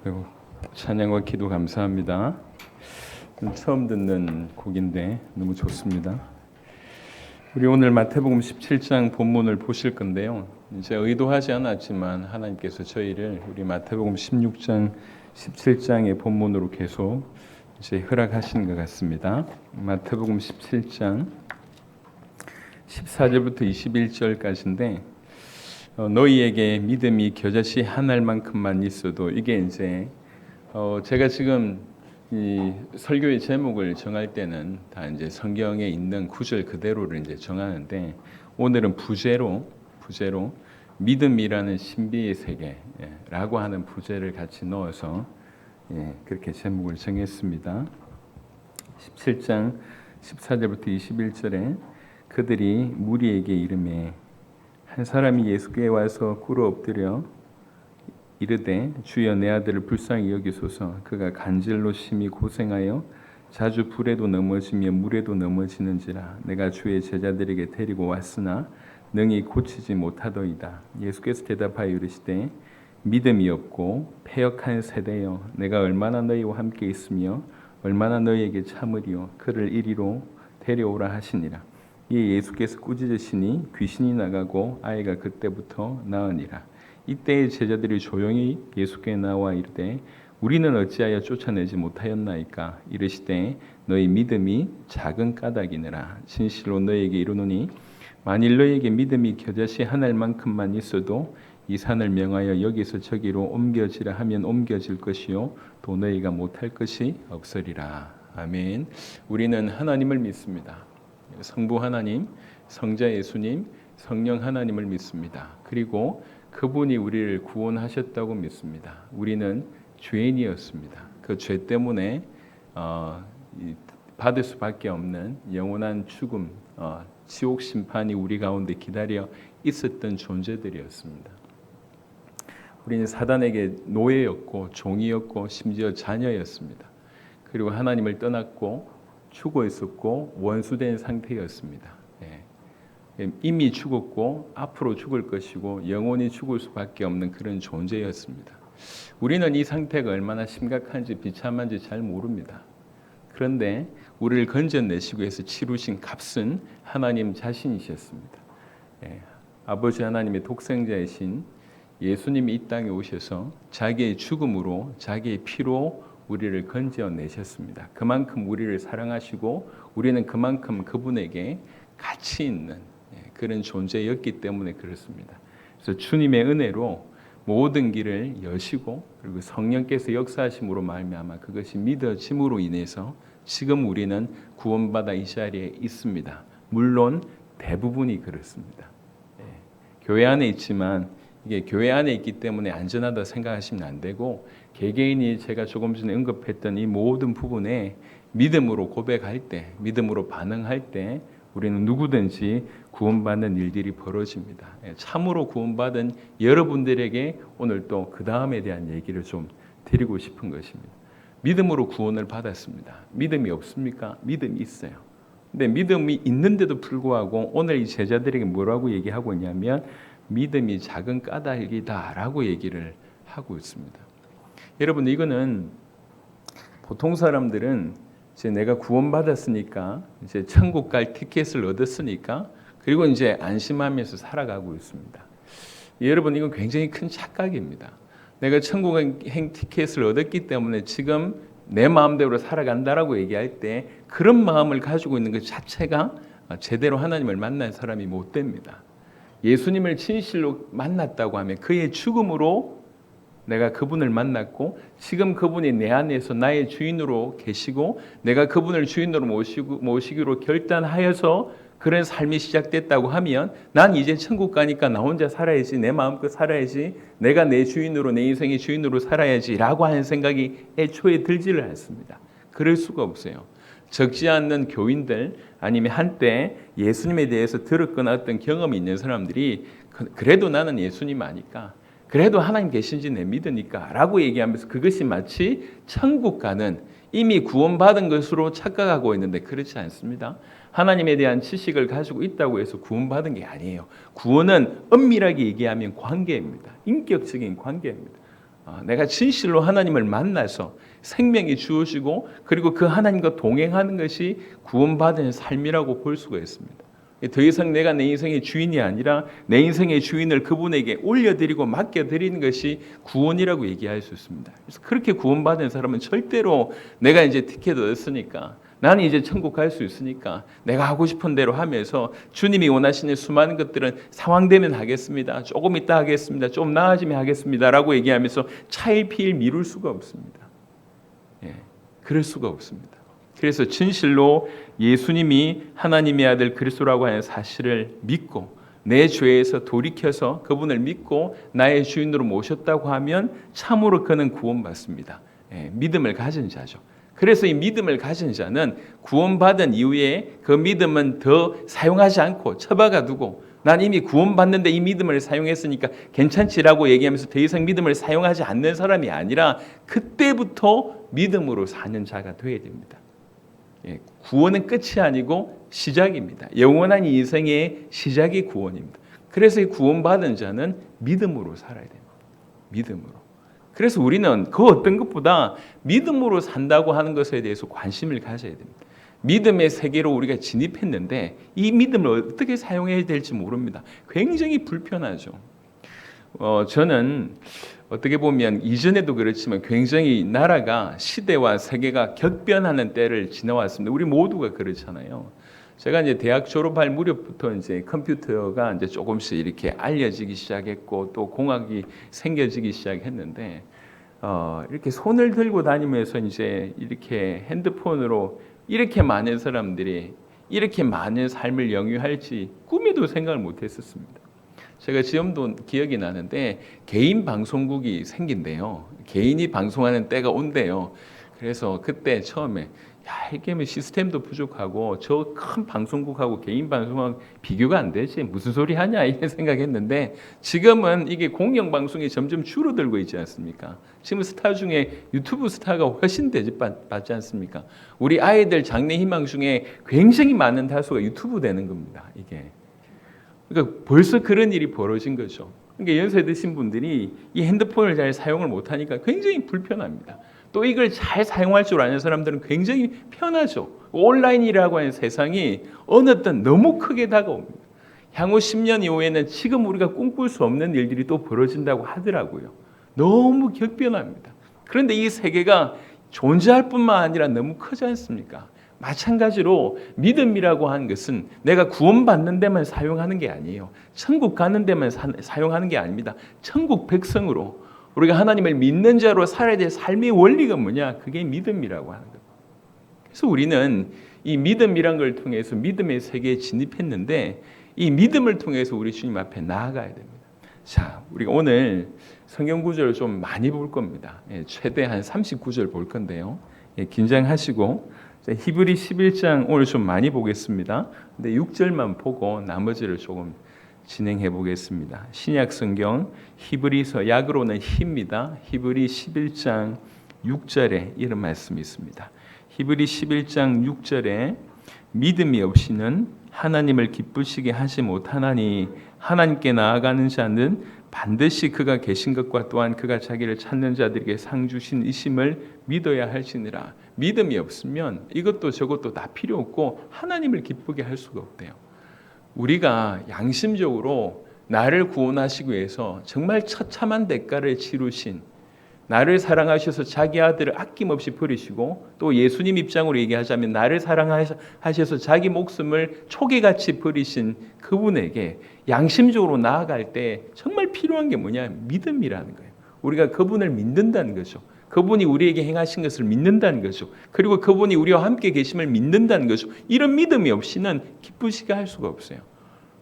아이고, 찬양과 기도 감사합니다. 처음 듣는 곡인데 너무 좋습니다. 우리 오늘 마태복음 17장 본문을 보실 건데요. 이제 의도하지 않았지만 하나님께서 저희를 우리 마태복음 16장, 17장의 본문으로 계속 이제 허락하신 것 같습니다. 마태복음 17장 14절부터 21절까지인데 너희에게 믿음이 겨자씨 한 알만큼만 있어도 이게 이제 제가 지금 이 설교의 제목을 정할 때는 다 이제 성경에 있는 구절 그대로를 이제 정하는데 오늘은 부제로 믿음이라는 신비의 세계라고 하는 부제를 같이 넣어서 그렇게 제목을 정했습니다. 17장 14절부터 21절에 그들이 무리에게 이르매 한 사람이 예수께 와서 꿇어 엎드려 이르되 주여 내 아들을 불쌍히 여기소서 그가 간질로 심히 고생하여 자주 불에도 넘어지며 물에도 넘어지는지라 내가 주의 제자들에게 데리고 왔으나 능히 고치지 못하더이다. 예수께서 대답하여 이르시되 믿음이 없고 패역한 세대여 내가 얼마나 너희와 함께 있으며 얼마나 너희에게 참으리요 그를 이리로 데려오라 하시니라. 이에 예수께서 꾸짖으시니 귀신이 나가고 아이가 그때부터 나으니라. 이때의 제자들이 조용히 예수께 나와 이르되 우리는 어찌하여 쫓아내지 못하였나이까. 이르시되 너희 믿음이 작은 까닭이니라. 진실로 너희에게 이르노니 만일 너희에게 믿음이 겨자씨 한 알만큼만 있어도 이 산을 명하여 여기서 저기로 옮겨지라 하면 옮겨질 것이요 또 너희가 못할 것이 없으리라. 아멘. 우리는 하나님을 믿습니다. 성부 하나님, 성자 예수님, 성령 하나님을 믿습니다. 그리고 그분이 우리를 구원하셨다고 믿습니다. 우리는 죄인이었습니다. 그 죄 때문에 받을 수밖에 없는 영원한 죽음, 지옥 심판이 우리 가운데 기다려 있었던 존재들이었습니다. 우리는 사단에게 노예였고 종이었고 심지어 자녀였습니다. 그리고 하나님을 떠났고 죽어 있었고 원수된 상태였습니다. 이미 죽었고 앞으로 죽을 것이고 영원히 죽을 수밖에 없는 그런 존재였습니다. 우리는 이 상태가 얼마나 심각한지 비참한지 잘 모릅니다. 그런데 우리를 건져내시기 위해서 치르신 값은 하나님 자신이셨습니다. 아버지 하나님의 독생자이신 예수님이 이 땅에 오셔서 자기의 죽음으로 자기의 피로 우리를 건져내셨습니다. 그만큼 우리를 사랑하시고 우리는 그만큼 그분에게 가치 있는 그런 존재였기 때문에 그렇습니다. 그래서 주님의 은혜로 모든 길을 여시고 그리고 성령께서 역사하심으로 말미암아 그것이 믿어짐으로 인해서 지금 우리는 구원받아 이 자리에 있습니다. 물론 대부분이 그렇습니다. 교회 안에 있지만 이게 교회 안에 있기 때문에 안전하다 생각하시면 안 되고 개개인이 제가 조금 전에 언급했던 이 모든 부분에 믿음으로 고백할 때, 믿음으로 반응할 때 우리는 누구든지 구원받는 일들이 벌어집니다. 참으로 구원받은 여러분들에게 오늘 또 그 다음에 대한 얘기를 좀 드리고 싶은 것입니다. 믿음으로 구원을 받았습니다. 믿음이 없습니까? 믿음이 있어요. 근데 믿음이 있는데도 불구하고 오늘 이 제자들에게 뭐라고 얘기하고 있냐면 믿음이 작은 까닭이다라고 얘기를 하고 있습니다. 여러분 이거는 보통 사람들은 이제 내가 구원받았으니까 이제 천국 갈 티켓을 얻었으니까 그리고 이제 안심하면서 살아가고 있습니다. 여러분 이건 굉장히 큰 착각입니다. 내가 천국행 티켓을 얻었기 때문에 지금 내 마음대로 살아간다라고 얘기할 때 그런 마음을 가지고 있는 것 자체가 제대로 하나님을 만난 사람이 못 됩니다. 예수님을 진실로 만났다고 하면 그의 죽음으로 내가 그분을 만났고 지금 그분이 내 안에서 나의 주인으로 계시고 내가 그분을 주인으로 모시기로 결단하여서 그런 삶이 시작됐다고 하면 난 이제 천국 가니까 나 혼자 살아야지 내 마음껏 살아야지 내가 내 주인으로 내 인생의 주인으로 살아야지 라고 하는 생각이 애초에 들지를 않습니다. 그럴 수가 없어요. 적지 않는 교인들 아니면 한때 예수님에 대해서 들었거나 어떤 경험이 있는 사람들이 그래도 나는 예수님 아니까 그래도 하나님 계신지 내 믿으니까 라고 얘기하면서 그것이 마치 천국 가는 이미 구원받은 것으로 착각하고 있는데 그렇지 않습니다. 하나님에 대한 지식을 가지고 있다고 해서 구원받은 게 아니에요. 구원은 엄밀하게 얘기하면 관계입니다. 인격적인 관계입니다. 내가 진실로 하나님을 만나서 생명이 주어지고 그리고 그 하나님과 동행하는 것이 구원받은 삶이라고 볼 수가 있습니다. 더 이상 내가 내 인생의 주인이 아니라 내 인생의 주인을 그분에게 올려드리고 맡겨드리는 것이 구원이라고 얘기할 수 있습니다. 그래서 그렇게 구원받은 사람은 절대로 내가 이제 티켓 얻었으니까 나는 이제 천국 갈 수 있으니까 내가 하고 싶은 대로 하면서 주님이 원하시는 수많은 것들은 상황되면 하겠습니다. 조금 있다 하겠습니다. 좀 나아지면 하겠습니다. 라고 얘기하면서 차일피일 미룰 수가 없습니다. 그럴 수가 없습니다. 그래서 진실로 예수님이 하나님의 아들 그리스도라고 하는 사실을 믿고 내 죄에서 돌이켜서 그분을 믿고 나의 주인으로 모셨다고 하면 참으로 그는 구원받습니다. 믿음을 가진 자죠. 그래서 이 믿음을 가진 자는 구원받은 이후에 그 믿음은 더 사용하지 않고 처박아 두고 난 이미 구원받는데 이 믿음을 사용했으니까 괜찮지라고 얘기하면서 더 이상 믿음을 사용하지 않는 사람이 아니라 그때부터 믿음으로 사는 자가 되어야 됩니다. 구원은 끝이 아니고 시작입니다. 영원한 인생의 시작이 구원입니다. 그래서 이 구원받은 자는 믿음으로 살아야 됩니다. 믿음으로. 그래서 우리는 그 어떤 것보다 믿음으로 산다고 하는 것에 대해서 관심을 가져야 됩니다. 믿음의 세계로 우리가 진입했는데 이 믿음을 어떻게 사용해야 될지 모릅니다. 굉장히 불편하죠. 저는 어떻게 보면 이전에도 그렇지만 굉장히 나라가 시대와 세계가 격변하는 때를 지나왔습니다. 우리 모두가 그렇잖아요. 제가 이제 대학 졸업할 무렵부터 이제 컴퓨터가 이제 조금씩 이렇게 알려지기 시작했고 또 공학이 생겨지기 시작했는데 이렇게 손을 들고 다니면서 이제 이렇게 핸드폰으로 이렇게 많은 사람들이 이렇게 많은 삶을 영위할지 꿈에도 생각을 못했었습니다. 제가 지금도 기억이 나는데 개인 방송국이 생긴대요. 개인이 방송하는 때가 온대요. 그래서 그때 처음에 이게 뭐 시스템도 부족하고 저 큰 방송국하고 개인 방송하고 비교가 안 되지 무슨 소리 하냐 이렇게 생각했는데 지금은 이게 공영 방송이 점점 줄어들고 있지 않습니까? 지금 스타 중에 유튜브 스타가 훨씬 대접받지 않습니까? 우리 아이들 장래 희망 중에 굉장히 많은 다수가 유튜브 되는 겁니다. 이게. 그러니까 벌써 그런 일이 벌어진 거죠. 그러니까 연세 드신 분들이 이 핸드폰을 잘 사용을 못하니까 굉장히 불편합니다. 또 이걸 잘 사용할 줄 아는 사람들은 굉장히 편하죠. 온라인이라고 하는 세상이 어느 때 너무 크게 다가옵니다. 향후 10년 이후에는 지금 우리가 꿈꿀 수 없는 일들이 또 벌어진다고 하더라고요. 너무 격변합니다. 그런데 이 세계가 존재할 뿐만 아니라 너무 크지 않습니까? 마찬가지로 믿음이라고 하는 것은 내가 구원받는 데만 사용하는 게 아니에요. 천국 가는 데만 사용하는 게 아닙니다. 천국 백성으로 우리가 하나님을 믿는 자로 살아야 될 삶의 원리가 뭐냐? 그게 믿음이라고 하는 거예요. 그래서 우리는 이 믿음이란 걸 통해서 믿음의 세계에 진입했는데 이 믿음을 통해서 우리 주님 앞에 나아가야 됩니다. 자, 우리가 오늘 성경 구절을 좀 많이 볼 겁니다. 최대 한 39절 볼 건데요. 긴장하시고 히브리 11장 오늘 좀 많이 보겠습니다. 근데 6절만 보고 나머지를 조금 진행해 보겠습니다. 신약 성경 히브리서 약으로는 히입니다. 히브리 11장 6절에 이런 말씀이 있습니다. 히브리 11장 6절에 믿음이 없이는 하나님을 기쁘시게 하지 못하나니 하나님께 나아가는 자는 반드시 그가 계신 것과 또한 그가 자기를 찾는 자들에게 상 주신 이심을 믿어야 할지니라. 믿음이 없으면 이것도 저것도 다 필요 없고 하나님을 기쁘게 할 수가 없대요. 우리가 양심적으로 나를 구원하시기 위해서 정말 처참한 대가를 치르신 나를 사랑하셔서 자기 아들을 아낌없이 버리시고 또 예수님 입장으로 얘기하자면 나를 사랑하셔서 자기 목숨을 초계같이 버리신 그분에게 양심적으로 나아갈 때 정말 필요한 게 뭐냐? 믿음이라는 거예요. 우리가 그분을 믿는다는 거죠. 그분이 우리에게 행하신 것을 믿는다는 거죠. 그리고 그분이 우리와 함께 계심을 믿는다는 거죠. 이런 믿음이 없이는 기쁘시게 할 수가 없어요.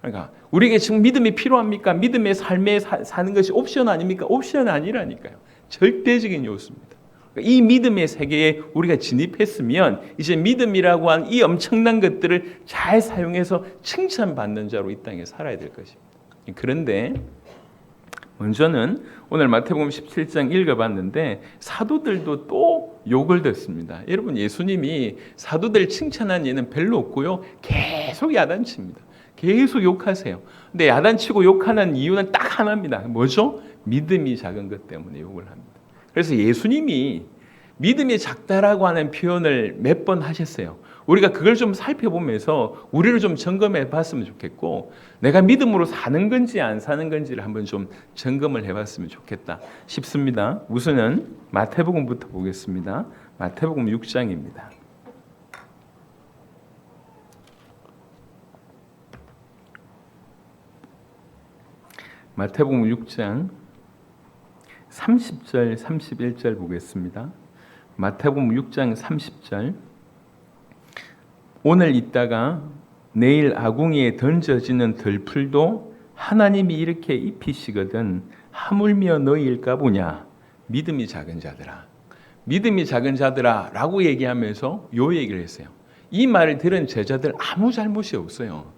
그러니까 우리에게 지금 믿음이 필요합니까? 믿음의 삶에 사는 것이 옵션 아닙니까? 옵션 아니라니까요. 절대적인 요소입니다. 이 믿음의 세계에 우리가 진입했으면 이제 믿음이라고 하는 이 엄청난 것들을 잘 사용해서 칭찬받는 자로 이 땅에 살아야 될 것입니다. 그런데 먼저는 오늘 마태복음 17장 읽어봤는데 사도들도 또 욕을 듣습니다. 여러분 예수님이 사도들 칭찬한 예는 별로 없고요. 계속 야단칩니다. 계속 욕하세요. 근데 야단치고 욕하는 이유는 딱 하나입니다. 뭐죠? 믿음이 작은 것 때문에 욕을 합니다. 그래서 예수님이 믿음이 작다라고 하는 표현을 몇 번 하셨어요. 우리가 그걸 좀 살펴보면서 우리를 좀 점검해 봤으면 좋겠고, 내가 믿음으로 사는 건지 안 사는 건지를 한번 좀 점검을 해봤으면 좋겠다 싶습니다. 우선은 마태복음부터 보겠습니다. 마태복음 6장입니다. 마태복음 6장 30절, 31절 보겠습니다. 마태복음 6장 30절. 오늘 있다가 내일 아궁이에 던져지는 들풀도 하나님이 이렇게 입히시거든 하물며 너희일까 보냐. 믿음이 작은 자들아. 믿음이 작은 자들아 라고 얘기하면서 요 얘기를 했어요. 이 말을 들은 제자들 아무 잘못이 없어요.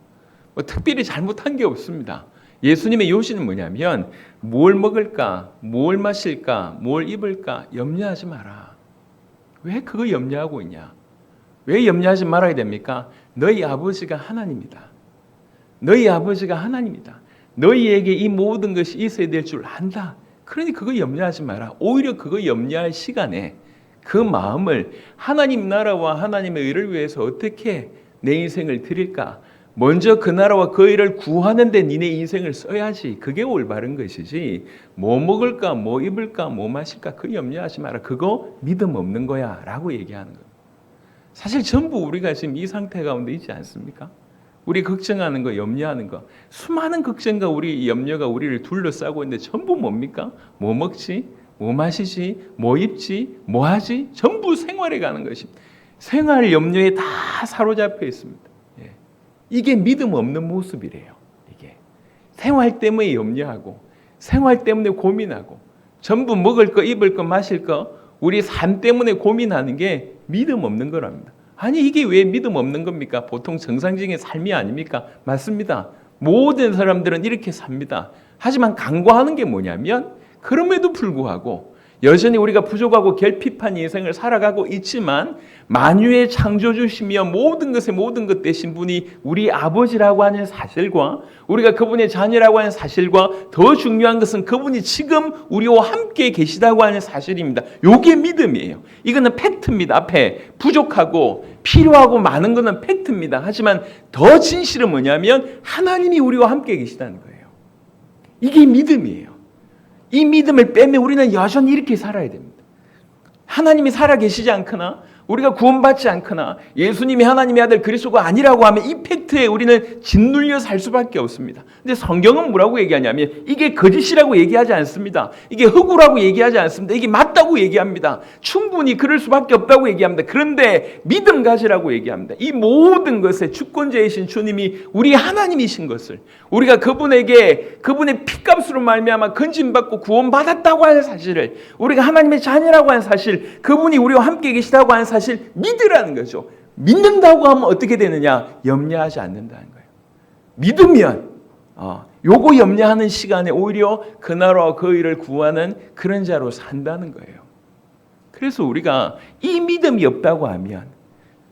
뭐 특별히 잘못한 게 없습니다. 예수님의 요지는 뭐냐면 뭘 먹을까, 뭘 마실까, 뭘 입을까 염려하지 마라. 왜 그거 염려하고 있냐? 왜 염려하지 말아야 됩니까? 너희 아버지가 하나님이다. 너희 아버지가 하나님이다. 너희에게 이 모든 것이 있어야 될 줄 안다. 그러니 그거 염려하지 마라. 오히려 그거 염려할 시간에 그 마음을 하나님 나라와 하나님의 의를 위해서 어떻게 내 인생을 드릴까? 먼저 그 나라와 그 일을 구하는 데 니네 인생을 써야지. 그게 올바른 것이지. 뭐 먹을까, 뭐 입을까, 뭐 마실까 그 염려하지 마라. 그거 믿음 없는 거야 라고 얘기하는 거예요. 사실 전부 우리가 지금 이 상태 가운데 있지 않습니까? 우리 걱정하는 거, 염려하는 거, 수많은 걱정과 우리 염려가 우리를 둘러싸고 있는데 전부 뭡니까? 뭐 먹지? 뭐 마시지? 뭐 입지? 뭐 하지? 전부 생활에 가는 것입니다. 생활 염려에 다 사로잡혀 있습니다. 이게 믿음 없는 모습이래요. 이게 생활 때문에 염려하고 생활 때문에 고민하고 전부 먹을 거, 입을 거, 마실 거 우리 삶 때문에 고민하는 게 믿음 없는 거랍니다. 아니 이게 왜 믿음 없는 겁니까? 보통 정상적인 삶이 아닙니까? 맞습니다. 모든 사람들은 이렇게 삽니다. 하지만 간과하는 게 뭐냐면 그럼에도 불구하고 여전히 우리가 부족하고 결핍한 인생을 살아가고 있지만 만유의 창조주시며 모든 것의 모든 것 되신 분이 우리 아버지라고 하는 사실과 우리가 그분의 자녀라고 하는 사실과 더 중요한 것은 그분이 지금 우리와 함께 계시다고 하는 사실입니다. 이게 믿음이에요. 이거는 팩트입니다. 앞에 부족하고 필요하고 많은 것은 팩트입니다. 하지만 더 진실은 뭐냐면 하나님이 우리와 함께 계시다는 거예요. 이게 믿음이에요. 이 믿음을 빼면 우리는 여전히 이렇게 살아야 됩니다. 하나님이 살아계시지 않거나 우리가 구원받지 않거나 예수님이 하나님의 아들 그리스도가 아니라고 하면 이 팩트에 우리는 짓눌려 살 수밖에 없습니다. 근데 성경은 뭐라고 얘기하냐면 이게 거짓이라고 얘기하지 않습니다. 이게 흑우라고 얘기하지 않습니다. 이게 맞다고 얘기합니다. 충분히 그럴 수밖에 없다고 얘기합니다. 그런데 믿음 가지라고 얘기합니다. 이 모든 것의 주권자이신 주님이 우리 하나님이신 것을 우리가 그분에게 그분의 피값으로 말미암아 건진받고 구원받았다고 하는 사실을 우리가 하나님의 자녀라고 하는 사실 그분이 우리와 함께 계시다고 하는 사실 믿으라는 거죠. 믿는다고 하면 어떻게 되느냐? 염려하지 않는다는 거예요. 믿으면 요거 염려하는 시간에 오히려 그 나라와 그 일을 구하는 그런 자로 산다는 거예요. 그래서 우리가 이 믿음이 없다고 하면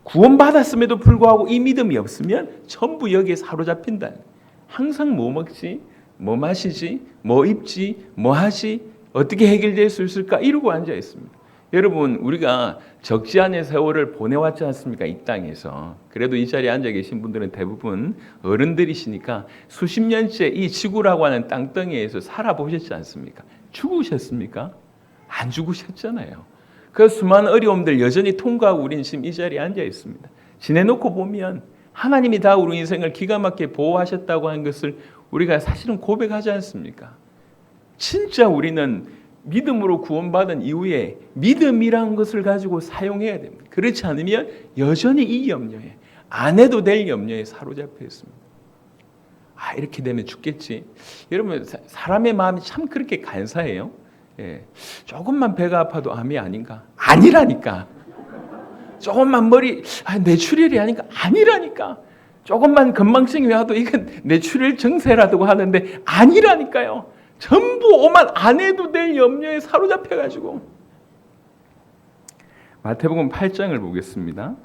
구원받았음에도 불구하고 이 믿음이 없으면 전부 여기에 사로잡힌다는 거예요. 항상 뭐 먹지? 뭐 마시지? 뭐 입지? 뭐 하지? 어떻게 해결될 수 있을까? 이러고 앉아 있습니다. 여러분 우리가 적지 않은 세월을 보내왔지 않습니까? 이 땅에서. 그래도 이 자리에 앉아 계신 분들은 대부분 어른들이시니까 수십 년째 이 지구라고 하는 땅덩이에서 살아보셨지 않습니까? 죽으셨습니까? 안 죽으셨잖아요. 그 수많은 어려움들 여전히 통과하고 우리는 지금 이 자리에 앉아 있습니다. 지내놓고 보면 하나님이 다 우리 인생을 기가 막히게 보호하셨다고 하는 것을 우리가 사실은 고백하지 않습니까? 진짜 우리는 믿음으로 구원받은 이후에 믿음이라는 것을 가지고 사용해야 됩니다. 그렇지 않으면 여전히 이 염려에 안 해도 될 염려에 사로잡혀 있습니다. 이렇게 되면 죽겠지. 여러분 사람의 마음이 참 그렇게 간사해요. 조금만 배가 아파도 암이 아닌가? 아니라니까. 조금만 머리 뇌출혈이 아닌가? 아니라니까. 조금만 건망증이 와도 이건 뇌출혈 증세라고 하는데 아니라니까요. 전부 오만 안 해도 될 염려에 사로잡혀가지고. 마태복음 8장을 보겠습니다.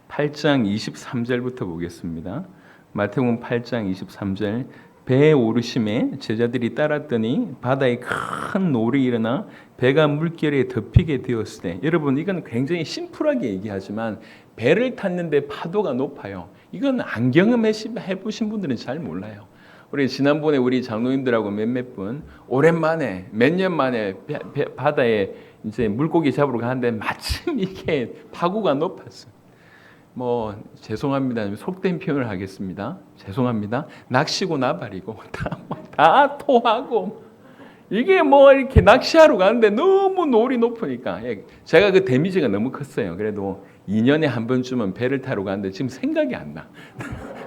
8장 23절부터 보겠습니다. 마태복음 8장 23절 배에 오르심에 제자들이 따랐더니 바다에 큰 노을이 일어나 배가 물결에 덮이게 되었을 때, 여러분 이건 굉장히 심플하게 얘기하지만 배를 탔는데 파도가 높아요. 이건 안 경험해 보신 분들은 잘 몰라요. 우리 지난번에 우리 장로님들하고 몇몇 분 오랜만에 몇 년 만에 바다에 이제 물고기 잡으러 가는데 마침 이게 파고가 높았어요. 뭐 죄송합니다. 속된 표현을 하겠습니다. 죄송합니다. 낚시고 나발이고 다 토하고 이게 뭐 이렇게 낚시하러 가는데 너무 노을이 높으니까 제가 그 데미지가 너무 컸어요. 그래도 2년에 한 번쯤은 배를 타러 가는데 지금 생각이 안 나.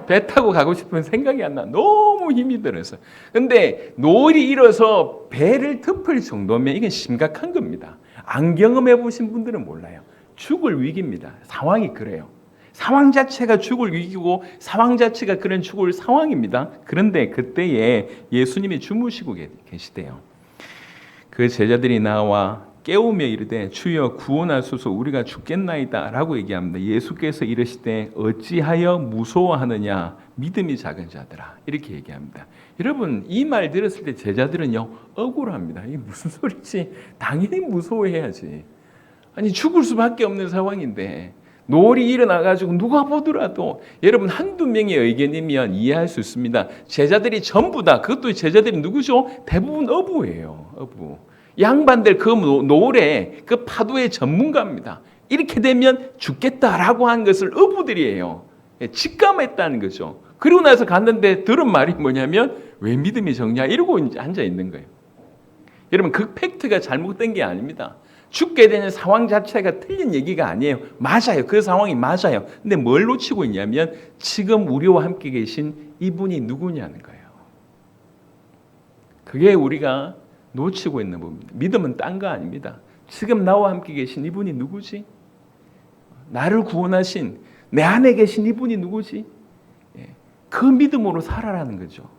배 타고 가고 싶은 생각이 안 나. 너무 힘이 들어서. 근데 노을이 일어서 배를 덮을 정도면 이건 심각한 겁니다. 안 경험해 보신 분들은 몰라요. 죽을 위기입니다. 상황이 그래요. 상황 자체가 죽을 위기고 상황 자체가 그런 죽을 상황입니다. 그런데 그때에 예수님이 주무시고 계시대요. 그 제자들이 나와 깨우며 이르되 주여 구원하소서 우리가 죽겠나이다 라고 얘기합니다. 예수께서 이르시되 어찌하여 무서워하느냐 믿음이 작은 자들아 이렇게 얘기합니다. 여러분 이 말 들었을 때 제자들은요 억울합니다. 이게 무슨 소리지? 당연히 무서워해야지. 아니 죽을 수밖에 없는 상황인데 노을이 일어나가지고 누가 보더라도 여러분 한두 명의 의견이면 이해할 수 있습니다. 제자들이 전부 다 그것도 제자들이 누구죠? 대부분 어부예요. 어부. 양반들 그 노을에 그 파도의 전문가입니다. 이렇게 되면 죽겠다라고 한 것을 어부들이에요. 직감했다는 거죠. 그리고 나서 갔는데 들은 말이 뭐냐면 왜 믿음이 적냐 이러고 앉아 있는 거예요. 여러분 그 팩트가 잘못된 게 아닙니다. 죽게 되는 상황 자체가 틀린 얘기가 아니에요. 맞아요. 그 상황이 맞아요. 근데 뭘 놓치고 있냐면 지금 우리와 함께 계신 이분이 누구냐는 거예요. 그게 우리가 놓치고 있는 부분입니다. 믿음은 딴 거 아닙니다. 지금 나와 함께 계신 이분이 누구지? 나를 구원하신 내 안에 계신 이분이 누구지? 그 믿음으로 살아라는 거죠.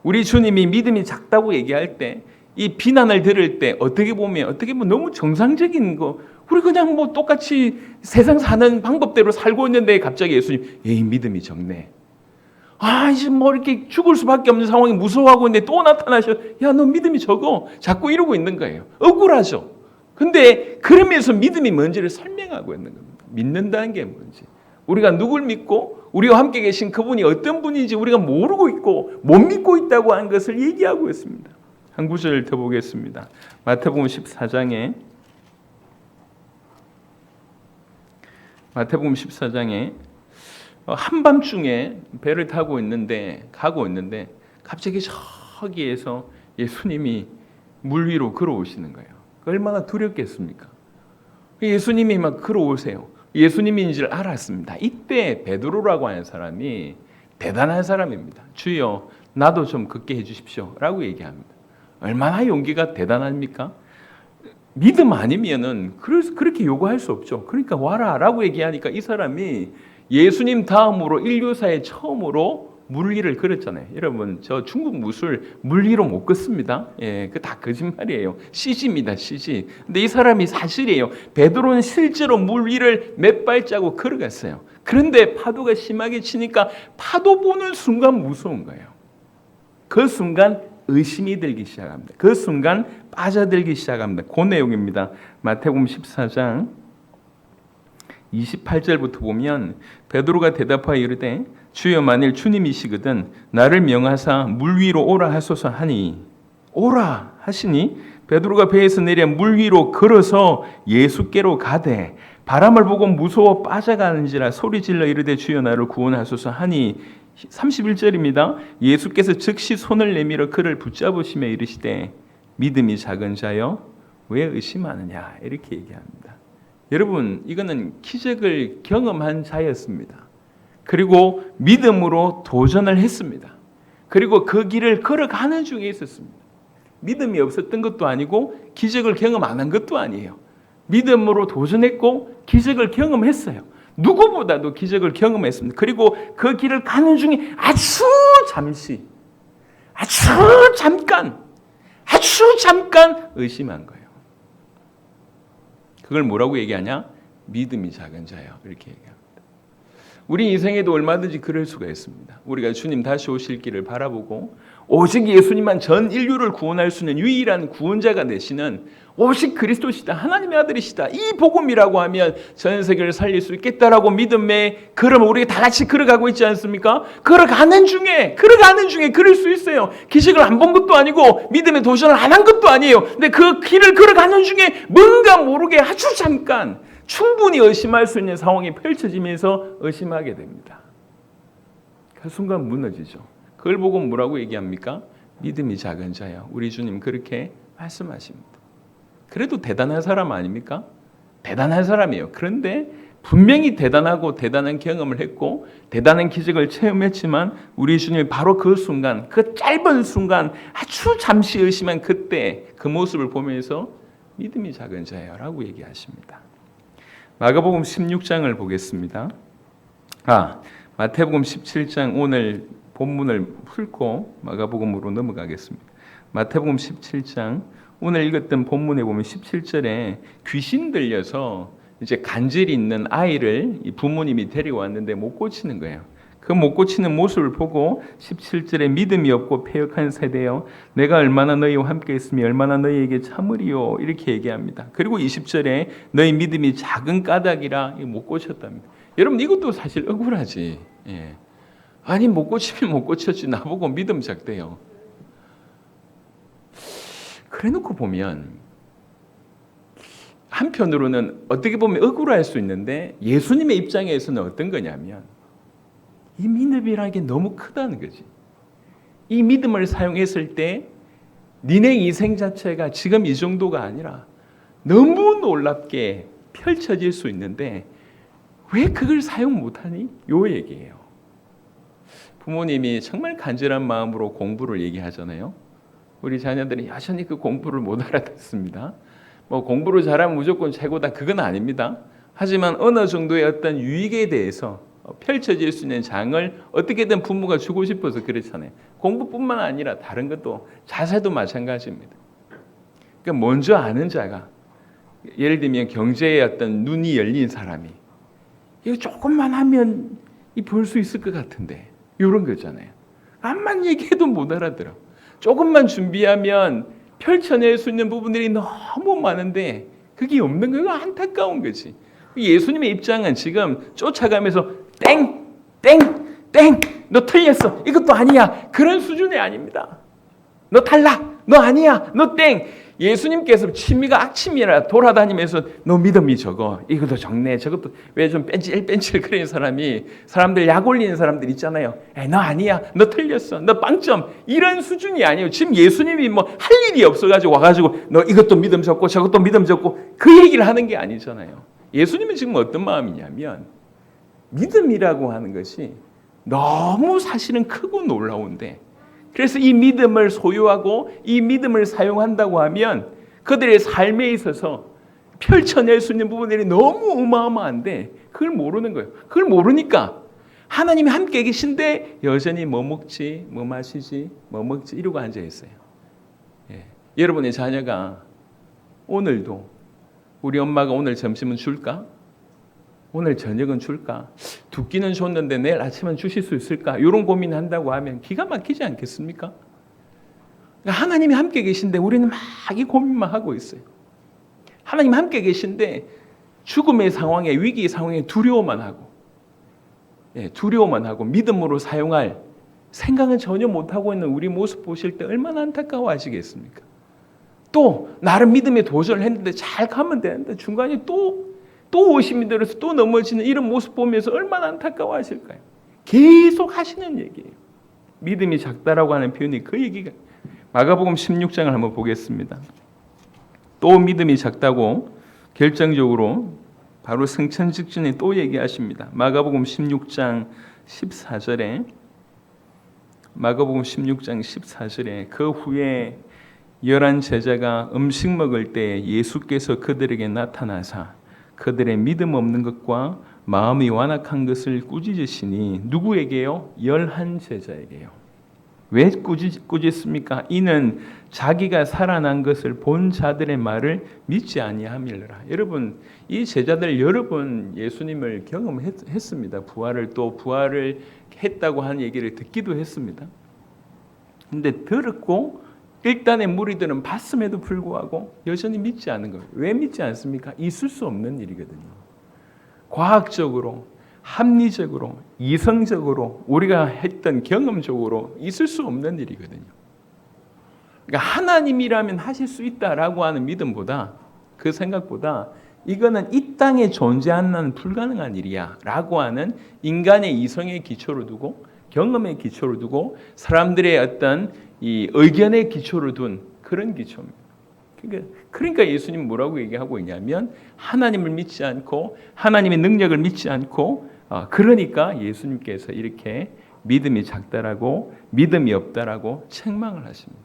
우리 주님이 믿음이 작다고 얘기할 때 이 비난을 들을 때 어떻게 보면 너무 정상적인 거 우리 그냥 뭐 똑같이 세상 사는 방법대로 살고 있는데 갑자기 예수님 이 믿음이 적네. 아 이제 뭐 이렇게 죽을 수밖에 없는 상황이 무서워하고 있는데 또 나타나셔. 야 너 믿음이 적어. 자꾸 이러고 있는 거예요. 억울하죠. 근데 그러면서 믿음이 뭔지를 설명하고 있는 겁니다. 믿는다는 게 뭔지. 우리가 누굴 믿고 우리와 함께 계신 그분이 어떤 분인지 우리가 모르고 있고 못 믿고 있다고 하는 것을 얘기하고 있습니다. 한 구절을 더 보겠습니다. 마태복음 14장에 한밤중에 배를 타고 가고 있는데 갑자기 저기에서 예수님이 물 위로 걸어오시는 거예요. 얼마나 두렵겠습니까? 예수님이 막 걸어오세요. 예수님인 줄 알았습니다. 이때 베드로라고 하는 사람이 대단한 사람입니다. 주여 나도 좀 걷게 해주십시오 라고 얘기합니다. 얼마나 용기가 대단합니까? 믿음 아니면은 그렇게 요구할 수 없죠. 그러니까 와라 라고 얘기하니까 이 사람이 예수님 다음으로 인류사에 처음으로 물 위를 걸었잖아요. 여러분 저 중국 무술 물 위로 못 걷습니다. 그 다 거짓말이에요. CG입니다. CG. 근데 이 사람이 사실이에요. 베드로는 실제로 물 위를 몇 발자국 걸어갔어요. 그런데 파도가 심하게 치니까 파도 보는 순간 무서운 거예요. 그 순간 의심이 들기 시작합니다. 그 순간 빠져들기 시작합니다. 그 내용입니다. 마태복음 14장 28절부터 보면 베드로가 대답하여 이르되 주여 만일 주님이시거든 나를 명하사 물 위로 오라 하소서 하니 오라 하시니 베드로가 배에서 내려 물 위로 걸어서 예수께로 가되 바람을 보고 무서워 빠져가는지라 소리질러 이르되 주여 나를 구원하소서 하니 31절입니다. 예수께서 즉시 손을 내밀어 그를 붙잡으시며 이르시되 믿음이 작은 자여 왜 의심하느냐 이렇게 얘기합니다. 여러분 이거는 기적을 경험한 자였습니다. 그리고 믿음으로 도전을 했습니다. 그리고 그 길을 걸어가는 중에 있었습니다. 믿음이 없었던 것도 아니고 기적을 경험 안 한 것도 아니에요. 믿음으로 도전했고 기적을 경험했어요. 누구보다도 기적을 경험했습니다. 그리고 그 길을 가는 중에 아주 잠깐 의심한 거예요. 그걸 뭐라고 얘기하냐? 믿음이 작은 자예요. 이렇게 얘기합니다. 우리 인생에도 얼마든지 그럴 수가 있습니다. 우리가 주님 다시 오실 길을 바라보고 오직 예수님만 전 인류를 구원할 수 있는 유일한 구원자가 되시는 오직 그리스도시다, 하나님의 아들이시다, 이 복음이라고 하면 전 세계를 살릴 수 있겠다라고 믿음의 걸음을 우리가 다 같이 걸어가고 있지 않습니까? 걸어가는 중에 그럴 수 있어요. 기적을 안 본 것도 아니고 믿음의 도전을 안 한 것도 아니에요. 근데 그 길을 걸어가는 중에 뭔가 모르게 아주 잠깐 충분히 의심할 수 있는 상황이 펼쳐지면서 의심하게 됩니다. 그 순간 무너지죠. 그걸 보고 뭐라고 얘기합니까? 믿음이 작은 자야. 우리 주님 그렇게 말씀하십니다. 그래도 대단한 사람 아닙니까? 대단한 사람이에요. 그런데 분명히 대단하고 대단한 경험을 했고 대단한 기적을 체험했지만 우리 주님이 바로 그 순간, 그 짧은 순간 아주 잠시 의심한 그때 그 모습을 보면서 믿음이 작은 자야 라고 얘기하십니다. 마가복음 16장을 보겠습니다. 마태복음 17장 오늘 본문을 풀고 마가복음으로 넘어가겠습니다. 마태복음 17장 오늘 읽었던 본문에 보면 17절에 귀신 들려서 이제 간질이 있는 아이를 부모님이 데려왔는데 못 고치는 거예요. 그 못 고치는 모습을 보고 17절에 믿음이 없고 패역한 세대여 내가 얼마나 너희와 함께 있으며 얼마나 너희에게 참으리요 이렇게 얘기합니다. 그리고 20절에 너희 믿음이 작은 까닭이라 못 고쳤답니다. 여러분 이것도 사실 억울하지. 예. 아니 못 고치면 못 고쳤지 나보고 믿음 작대요. 그래놓고 보면 한편으로는 어떻게 보면 억울할 수 있는데 예수님의 입장에서는 어떤 거냐면 이 믿음이라는 게 너무 크다는 거지. 이 믿음을 사용했을 때 니네 인생 자체가 지금 이 정도가 아니라 너무 놀랍게 펼쳐질 수 있는데 왜 그걸 사용 못하니? 요 얘기예요. 부모님이 정말 간절한 마음으로 공부를 얘기하잖아요. 우리 자녀들이 여전히 그 공부를 못 알아듣습니다. 뭐 공부를 잘하면 무조건 최고다 그건 아닙니다. 하지만 어느 정도의 어떤 유익에 대해서 펼쳐질 수 있는 장을 어떻게든 부모가 주고 싶어서 그렇잖아요. 공부뿐만 아니라 다른 것도 자세도 마찬가지입니다. 그러니까 먼저 아는 자가 예를 들면 경제의 어떤 눈이 열린 사람이 이거 조금만 하면 볼 수 있을 것 같은데 이런 거잖아요. 암만 얘기해도 못 알아들어. 조금만 준비하면 펼쳐낼 수 있는 부분들이 너무 많은데 그게 없는 거예요. 안타까운 거지. 예수님의 입장은 지금 쫓아가면서 땡! 땡! 땡! 너 틀렸어. 이것도 아니야. 그런 수준이 아닙니다. 너 탈락. 너 아니야. 너 땡! 예수님께서 취미가 악취미라 돌아다니면서 너 믿음이 적어. 이것도 적네. 저것도 왜 좀 뺀질뺀질 거리는 사람이 사람들 약 올리는 사람들 있잖아요. 너 아니야. 너 틀렸어. 너 빵점. 이런 수준이 아니에요. 지금 예수님이 뭐 할 일이 없어가지고 와가지고 너 이것도 믿음 적고 저것도 믿음 적고 그 얘기를 하는 게 아니잖아요. 예수님은 지금 어떤 마음이냐면 믿음이라고 하는 것이 너무 사실은 크고 놀라운데 그래서 이 믿음을 소유하고 이 믿음을 사용한다고 하면 그들의 삶에 있어서 펼쳐낼 수 있는 부분들이 너무 어마어마한데 그걸 모르는 거예요. 그걸 모르니까 하나님이 함께 계신데 여전히 뭐 먹지, 뭐 마시지, 뭐 먹지 이러고 앉아 있어요. 예. 여러분의 자녀가 오늘도 우리 엄마가 오늘 점심은 줄까? 오늘 저녁은 줄까? 두 끼는 줬는데 내일 아침은 주실 수 있을까? 이런 고민한다고 하면 기가 막히지 않겠습니까? 그러니까 하나님이 함께 계신데 우리는 막 이 고민만 하고 있어요. 하나님 함께 계신데 죽음의 상황에 위기 상황에 두려워만 하고 두려워만 하고 믿음으로 사용할 생각은 전혀 못하고 있는 우리 모습 보실 때 얼마나 안타까워하시겠습니까? 또 나름 믿음에 도전을 했는데 잘 가면 되는데 중간에 또 의심이 들어서 또 넘어지는 이런 모습 보면서 얼마나 안타까워하실까요? 계속 하시는 얘기예요. 믿음이 작다라고 하는 표현이 그 얘기가 마가복음 16장을 한번 보겠습니다. 또 믿음이 작다고 결정적으로 바로 승천 직전에 또 얘기하십니다. 마가복음 16장 14절에 그 후에 11 제자가 음식 먹을 때 예수께서 그들에게 나타나사 그들의 믿음 없는 것과 마음이 완악한 것을 꾸짖으시니 누구에게요? 11 제자에게요. 왜 꾸짖습니까? 이는 자기가 살아난 것을 본 자들의 말을 믿지 아니함이라. 여러분, 이 제자들 여러 번 예수님을 경험했습니다. 부활을 했다고 하는 얘기를 듣기도 했습니다. 근데 들었고 일단의 무리들은 봤음에도 불구하고 여전히 믿지 않는 거예요. 왜 믿지 않습니까? 있을 수 없는 일이거든요. 과학적으로, 합리적으로, 이성적으로, 우리가 했던 경험적으로 있을 수 없는 일이거든요. 그러니까 하나님이라면 하실 수 있다라고 하는 믿음보다, 그 생각보다 이거는 이 땅에 존재하는 불가능한 일이야 라고 하는 인간의 이성의 기초로 두고, 경험의 기초로 두고, 사람들의 어떤 이 의견의 기초로 둔 그런 기초입니다. 그러니까 예수님 뭐라고 얘기하고 있냐면, 하나님을 믿지 않고 하나님의 능력을 믿지 않고, 그러니까 예수님께서 이렇게 믿음이 작다라고, 믿음이 없다라고 책망을 하십니다.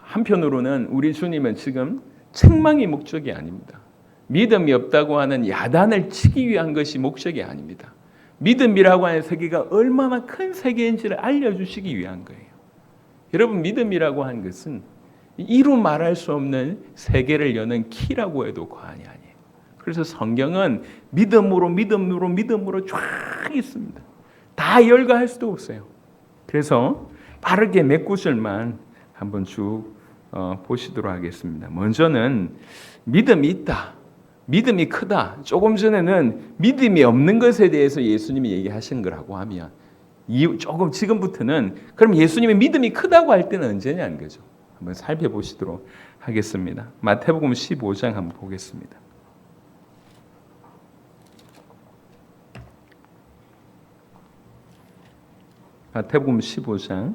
한편으로는 우리 주님은 지금 책망이 목적이 아닙니다. 믿음이 없다고 하는 야단을 치기 위한 것이 목적이 아닙니다. 믿음이라고 하는 세계가 얼마나 큰 세계인지를 알려주시기 위한 거예요. 여러분, 믿음이라고 하는 것은 이루 말할 수 없는 세계를 여는 키라고 해도 과언이 아니에요. 그래서 성경은 믿음으로 쫙 있습니다. 다 열거할 수도 없어요. 그래서 빠르게 몇 구절만 한번 쭉 보시도록 하겠습니다. 먼저는 믿음이 있다, 믿음이 크다. 조금 전에는 믿음이 없는 것에 대해서 예수님이 얘기하신 거라고 하면, 조금 지금부터는 그럼 예수님의 믿음이 크다고 할 때는 언제냐는 거죠. 한번 살펴보시도록 하겠습니다. 마태복음 15장 한번 보겠습니다. 마태복음 15장.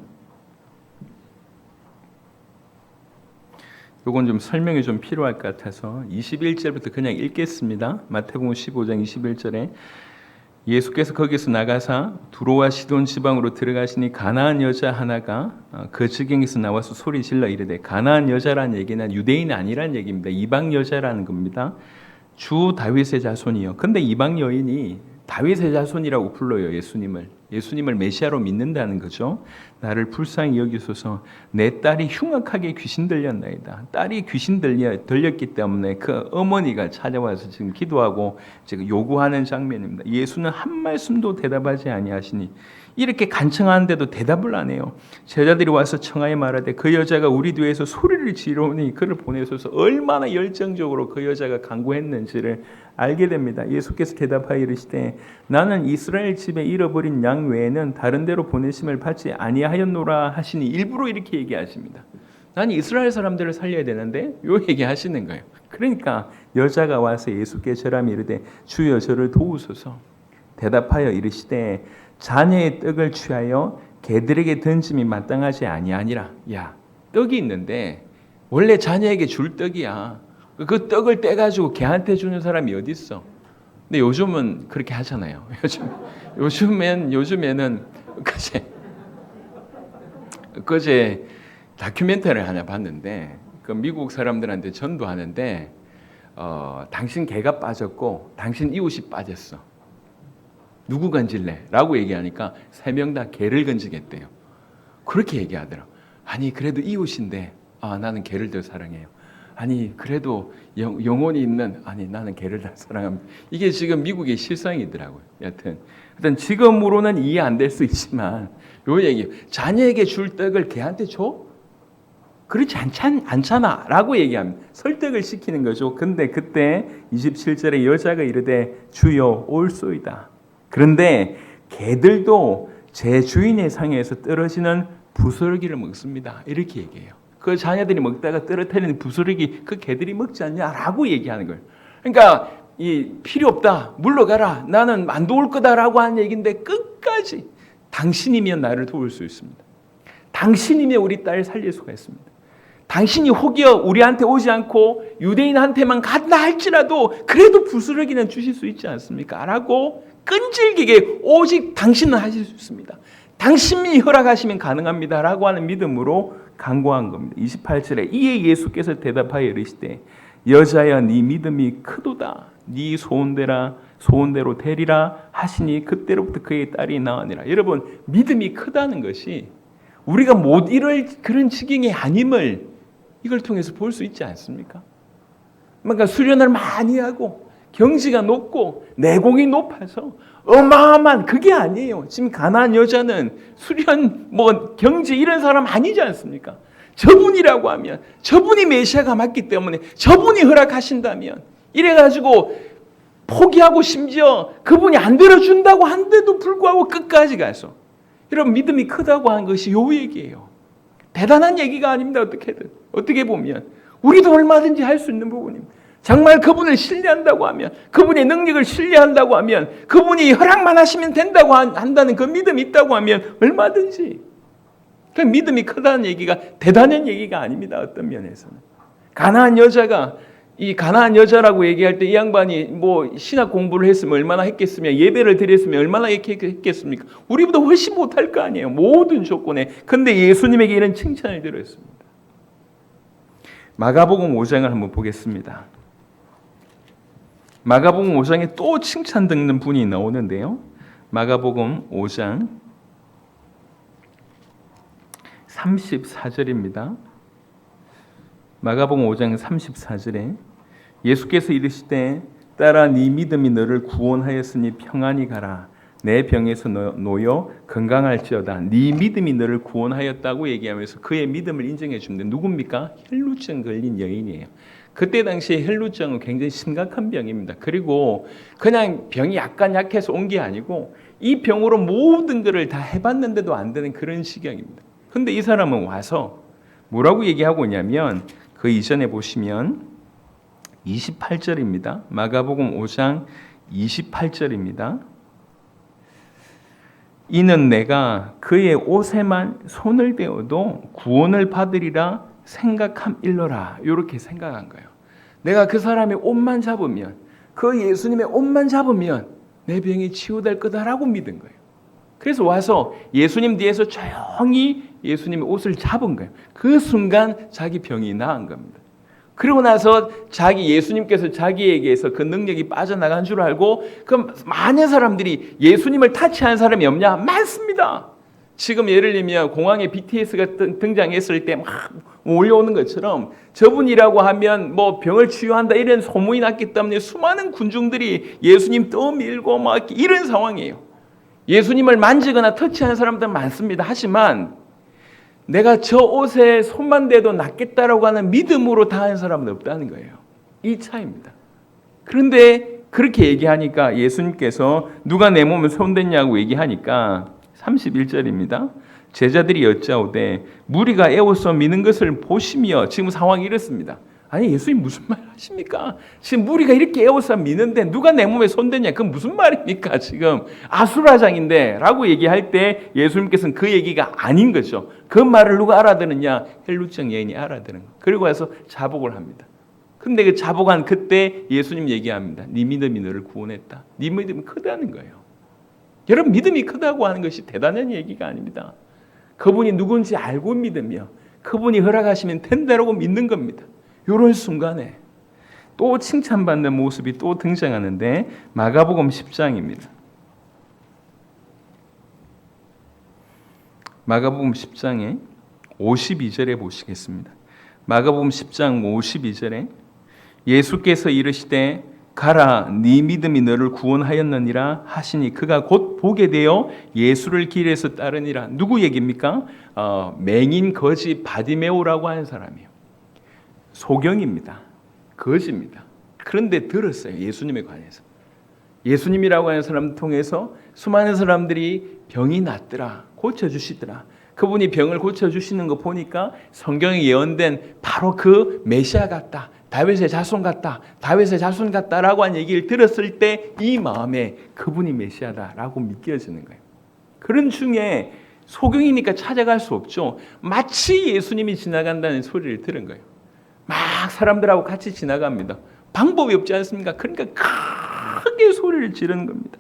이건 좀 설명이 좀 필요할 것 같아서 21절부터 그냥 읽겠습니다. 마태복음 15장 21절에 예수께서 거기서 나가사 두로와 시돈 지방으로 들어가시니 가나안 여자 하나가 그 지경에서 나와서 소리 질러 이르되, 가나안 여자라는 얘기는 유대인 아니라는 얘기입니다. 이방 여자라는 겁니다. 주 다윗의 자손이요. 근데 이방 여인이 다윗의 자손이라고 불러요. 예수님을 메시아로 믿는다는 거죠. 나를 불쌍히 여기소서, 내 딸이 흉악하게 귀신 들렸나이다. 딸이 귀신 들렸기 때문에 그 어머니가 찾아와서 지금 기도하고 지금 요구하는 장면입니다. 예수는 한 말씀도 대답하지 아니하시니, 이렇게 간청하는데도 대답을 안 해요. 제자들이 와서 청하여 말하되, 그 여자가 우리 뒤에서 소리를 지르니 그를 보내소서. 얼마나 열정적으로 그 여자가 간구했는지를 알게 됩니다. 예수께서 대답하여 이르시되, 나는 이스라엘 집에 잃어버린 양 외에는 다른 데로 보내심을 받지 아니하였노라 하시니, 일부러 이렇게 얘기하십니다. 난 이스라엘 사람들을 살려야 되는데 요 얘기하시는 거예요. 그러니까 여자가 와서 예수께 절하며 이르되, 주여 저를 도우소서. 대답하여 이르시되, 자녀의 떡을 취하여 개들에게 던짐이 마땅하지 아니하니라. 야, 떡이 있는데 원래 자녀에게 줄 떡이야. 그 떡을 떼가지고 개한테 주는 사람이 어디 있어? 근데 요즘은 그렇게 하잖아요. 요즘에는 그제 다큐멘터리를 하나 봤는데, 그 미국 사람들한테 전도하는데, 당신 개가 빠졌고 당신 이웃이 빠졌어. 누구 건질래? 라고 얘기하니까 3명 다 개를 건지겠대요. 그렇게 얘기하더라. 아니 그래도 이웃인데, 나는 개를 더 사랑해요. 아니 그래도 영혼이 있는, 아니 나는 개를 더 사랑합니다. 이게 지금 미국의 실상이더라고요. 여튼 지금으로는 이해 안 될 수 있지만 요 얘기, 자녀에게 줄 떡을 개한테 줘? 그렇지 않잖아 라고 얘기합니다. 설득을 시키는 거죠. 근데 그때 27절에 여자가 이르되, 주여 올소이다. 그런데 개들도 제 주인의 상에서 떨어지는 부스러기를 먹습니다. 이렇게 얘기해요. 그 자녀들이 먹다가 떨어뜨리는 부스러기 그 개들이 먹지 않냐라고 얘기하는 거예요. 그러니까 필요 없다, 물러가라, 나는 안 도울 거다라고 하는 얘기인데, 끝까지 당신이면 나를 도울 수 있습니다. 당신이면 우리 딸 살릴 수가 있습니다. 당신이 혹여 우리한테 오지 않고 유대인한테만 간다 할지라도 그래도 부스러기는 주실 수 있지 않습니까? 라고 끈질기게 오직 당신은 하실 수 있습니다. 당신이 허락하시면 가능합니다. 라고 하는 믿음으로 간구한 겁니다. 28절에 이에 예수께서 대답하여 이르시되, 여자여 네 믿음이 크도다. 네 소원대로 되리라 하시니 그때로부터 그의 딸이 나으니라. 여러분, 믿음이 크다는 것이 우리가 못 이룰 그런 지경이 아님을 이걸 통해서 볼 수 있지 않습니까? 그러니까 수련을 많이 하고 경지가 높고 내공이 높아서 어마어마한 그게 아니에요. 지금 가나안 여자는 수련 경지 이런 사람 아니지 않습니까? 저분이라고 하면 저분이 메시아가 맞기 때문에 저분이 허락하신다면 이래가지고 포기하고 심지어 그분이 안 들어준다고 한데도 불구하고 끝까지 가서 여러분 믿음이 크다고 하는 것이 요 얘기예요. 대단한 얘기가 아닙니다. 어떻게 보면 우리도 얼마든지 할 수 있는 부분입니다. 정말 그분을 신뢰한다고 하면 그분의 능력을 신뢰한다고 하면 그분이 허락만 하시면 된다고 한다는 그 믿음이 있다고 하면 얼마든지 그 믿음이 크다는 얘기가 대단한 얘기가 아닙니다. 어떤 면에서는 가나안 여자가 이 가나안 여자라고 얘기할 때 이 양반이 신학 공부를 했으면 얼마나 했겠으며 예배를 드렸으면 얼마나 했겠습니까? 우리보다 훨씬 못할 거 아니에요. 모든 조건에. 근데 예수님에게 이런 칭찬을 들었습니다. 마가복음 5장을 한번 보겠습니다. 마가복음 5장에 또 칭찬 듣는 분이 나오는데요. 마가복음 5장 34절입니다. 마가복음 5장 34절에 예수께서 이르시되 딸아 네 믿음이 너를 구원하였으니 평안히 가라. 내 병에서 놓여 건강할지어다. 네 믿음이 너를 구원하였다고 얘기하면서 그의 믿음을 인정해 줍니다. 누굽니까? 혈루증 걸린 여인이에요. 그때 당시에 혈루증은 굉장히 심각한 병입니다. 그리고 그냥 병이 약간 약해서 온 게 아니고 이 병으로 모든 것을 다 해봤는데도 안 되는 그런 시경입니다. 그런데 이 사람은 와서 뭐라고 얘기하고 있냐면 그 이전에 보시면 28절입니다. 마가복음 5장 28절입니다. 이는 내가 그의 옷에만 손을 대어도 구원을 받으리라 생각함일러라. 이렇게 생각한 거예요. 내가 그 사람의 옷만 잡으면 그 예수님의 옷만 잡으면 내 병이 치유될 거다라고 믿은 거예요. 그래서 와서 예수님 뒤에서 조용히 예수님의 옷을 잡은 거예요. 그 순간 자기 병이 나은 겁니다. 그리고 나서 예수님께서 자기에게서 그 능력이 빠져나간 줄 알고 그 많은 사람들이 예수님을 타치한 사람이 없냐? 많습니다. 지금 예를 들면 공항에 BTS가 등장했을 때 막 몰려오는 것처럼 저분이라고 하면 병을 치유한다 이런 소문이 났기 때문에 수많은 군중들이 예수님 떠밀고 막 이런 상황이에요. 예수님을 만지거나 터치하는 사람들 많습니다. 하지만 내가 저 옷에 손만 대도 낫겠다라고 하는 믿음으로 다한 사람은 없다는 거예요. 이 차이입니다. 그런데 그렇게 얘기하니까 예수님께서 누가 내 몸에 손댔냐고 얘기하니까 31절입니다. 제자들이 여짜오되 무리가 에워서 미는 것을 보시며 지금 상황이 이렇습니다. 아니 예수님 무슨 말 하십니까? 지금 무리가 이렇게 에워서 미는데 누가 내 몸에 손댔냐? 그건 무슨 말입니까? 지금 아수라장인데 라고 얘기할 때 예수님께서는 그 얘기가 아닌 거죠. 그 말을 누가 알아듣느냐? 혈루증 여인이 알아듣는 거. 그리고 와서 자복을 합니다. 근데 그 자복한 그때 예수님 얘기합니다. 네 믿음이 너를 구원했다. 네 믿음이 크다는 거예요. 여러분 믿음이 크다고 하는 것이 대단한 얘기가 아닙니다. 그분이 누군지 알고 믿으며 그분이 허락하시면 된다라고 믿는 겁니다. 이런 순간에 또 칭찬받는 모습이 또 등장하는데 마가복음 10장입니다. 마가복음 10장에 52절에 보시겠습니다. 마가복음 10장 52절에 예수께서 이르시되 가라 네 믿음이 너를 구원하였느니라 하시니 그가 곧 보게 되어 예수를 길에서 따르니라. 누구 얘기입니까? 맹인 거지 바디메오라고 하는 사람이에요. 소경입니다. 거지입니다. 그런데 들었어요. 예수님에 관해서. 예수님이라고 하는 사람을 통해서 수많은 사람들이 병이 낫더라. 고쳐주시더라. 그분이 병을 고쳐주시는 거 보니까 성경에 예언된 바로 그 메시아 같다. 다윗의 자손 같다. 다윗의 자손 같다라고 한 얘기를 들었을 때 이 마음에 그분이 메시아다라고 믿겨지는 거예요. 그런 중에 소경이니까 찾아갈 수 없죠. 마치 예수님이 지나간다는 소리를 들은 거예요. 막 사람들하고 같이 지나갑니다. 방법이 없지 않습니까? 그러니까 크게 소리를 지르는 겁니다.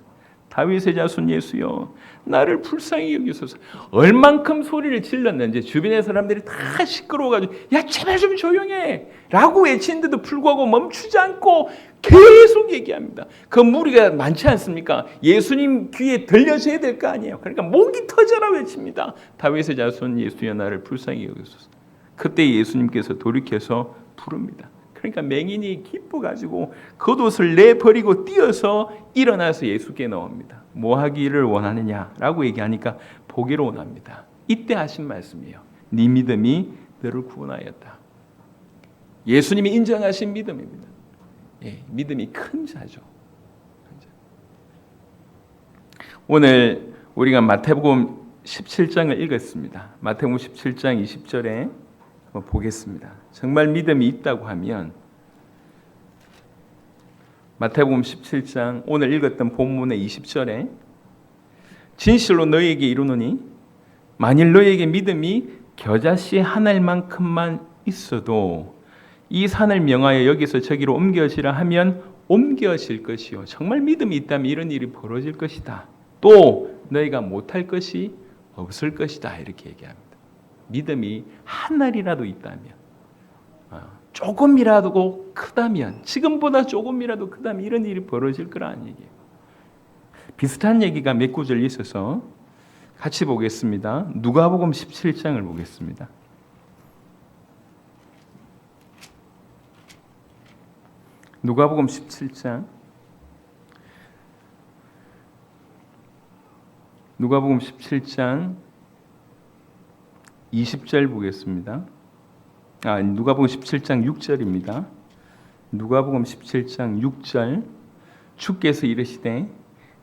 다윗의 자손 예수여 나를 불쌍히 여기소서. 얼만큼 소리를 질렀는지 주변의 사람들이 다 시끄러워가지고 야 제발 좀 조용해 라고 외치는데도 불구하고 멈추지 않고 계속 얘기합니다. 그 무리가 많지 않습니까? 예수님 귀에 들려줘야 될 거 아니에요. 그러니까 목이 터져라 외칩니다. 다윗의 자손 예수여 나를 불쌍히 여기소서. 그때 예수님께서 돌이켜서 부릅니다. 그러니까 맹인이 기뻐가지고 겉옷을 내버리고 뛰어서 일어나서 예수께 나옵니다. 뭐 하기를 원하느냐라고 얘기하니까 보기를 원합니다. 이때 하신 말씀이에요. 네 믿음이 너를 구원하였다. 예수님이 인정하신 믿음입니다. 예, 믿음이 큰 자죠. 오늘 우리가 마태복음 17장을 읽었습니다. 마태복음 17장 20절에 한번 보겠습니다. 정말 믿음이 있다고 하면 마태복음 17장 오늘 읽었던 본문의 20절에 진실로 너희에게 이르노니 만일 너희에게 믿음이 겨자씨 하나만큼만 있어도 이 산을 명하여 여기서 저기로 옮겨지라 하면 옮겨질 것이요 정말 믿음이 있다면 이런 일이 벌어질 것이다. 또 너희가 못할 것이 없을 것이다. 이렇게 얘기합니다. 믿음이 한 알이라도 있다면, 조금이라도 크다면, 지금보다 조금이라도 크다면 이런 일이 벌어질 거라는 얘기예요. 비슷한 얘기가 몇 구절 있어서 같이 보겠습니다. 누가복음 17장을 보겠습니다. 누가복음 17장 누가복음 17장 20절 보겠습니다. 누가복음 17장 6절입니다. 누가복음 17장 6절 주께서 이르시되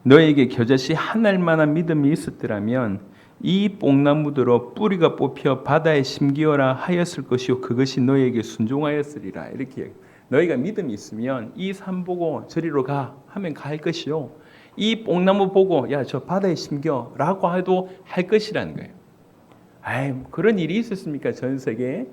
너에게 겨자씨 한 알만한 믿음이 있었더라면 이 뽕나무들로 뿌리가 뽑혀 바다에 심기어라 하였을 것이요 그것이 너에게 순종하였으리라. 이렇게 너희가 믿음이 있으면 이 산 보고 저리로 가 하면 갈 것이요 이 뽕나무 보고 야 저 바다에 심겨 라고 해도 할 것이라는 거예요. 그런 일이 있었습니까? 전 세계에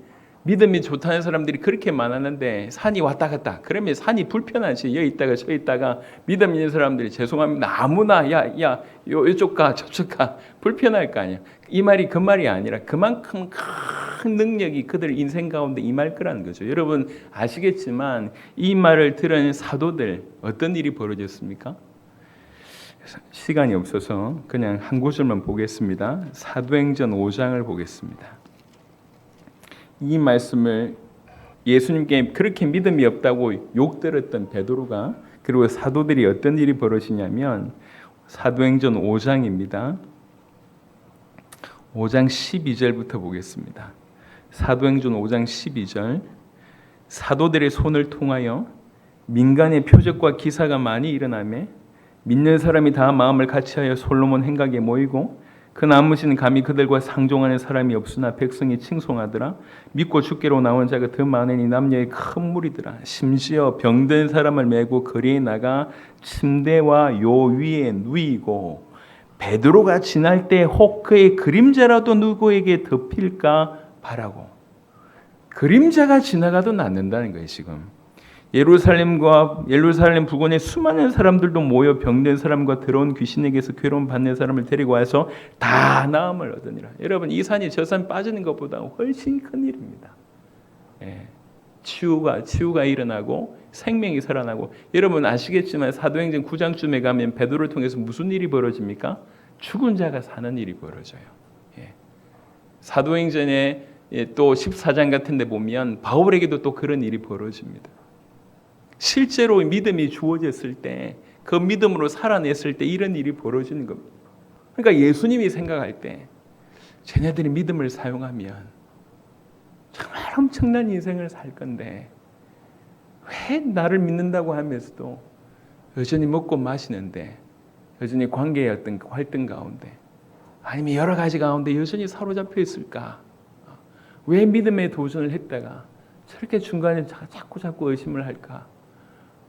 믿음이 좋다는 사람들이 그렇게 많았는데 산이 왔다 갔다 그러면 산이 불편하지. 여기 있다가 저기 있다가 믿음 있는 사람들이 죄송합니다 아무나 야 이쪽 가 저쪽 가 불편할 거 아니야. 이 말이 그 말이 아니라 그만큼 큰 능력이 그들 인생 가운데 임할 거라는 거죠. 여러분 아시겠지만 이 말을 들은 사도들 어떤 일이 벌어졌습니까? 시간이 없어서 그냥 한 구절만 보겠습니다. 사도행전 5장을 보겠습니다. 이 말씀을 예수님께 그렇게 믿음이 없다고 욕들었던 베드로가 그리고 사도들이 어떤 일이 벌어지냐면 사도행전 5장입니다. 5장 12절부터 보겠습니다. 사도행전 5장 12절 사도들의 손을 통하여 민간의 표적과 기사가 많이 일어나며 믿는 사람이 다 마음을 같이하여 솔로몬 행각에 모이고 그 나무신 감히 그들과 상종하는 사람이 없으나 백성이 칭송하더라. 믿고 주께로 나온 자가 더 많으니 남녀의 큰 무리더라. 심지어 병든 사람을 메고 거리에 나가 침대와 요 위에 누이고 베드로가 지날 때 혹 그의 그림자라도 누구에게 덮일까 바라고. 그림자가 지나가도 낫는다는 거예요. 지금 예루살렘 부근에 수많은 사람들도 모여 병든 사람과 더러운 귀신에게서 괴로움 받는 사람을 데리고 와서 다 나음을 얻으니라. 여러분 이 산이 저 산 빠지는 것보다 훨씬 큰 일입니다. 치유가 일어나고 생명이 살아나고 여러분 아시겠지만 사도행전 9장쯤에 가면 베드로를 통해서 무슨 일이 벌어집니까? 죽은 자가 사는 일이 벌어져요. 사도행전에 또 14장 같은 데 보면 바울에게도 또 그런 일이 벌어집니다. 실제로 믿음이 주어졌을 때 그 믿음으로 살아냈을 때 이런 일이 벌어지는 겁니다. 그러니까 예수님이 생각할 때 쟤네들이 믿음을 사용하면 정말 엄청난 인생을 살 건데 왜 나를 믿는다고 하면서도 여전히 먹고 마시는데 여전히 관계의 어떤 활동 가운데 아니면 여러 가지 가운데 여전히 사로잡혀 있을까? 왜 믿음에 도전을 했다가 저렇게 중간에 자꾸 의심을 할까?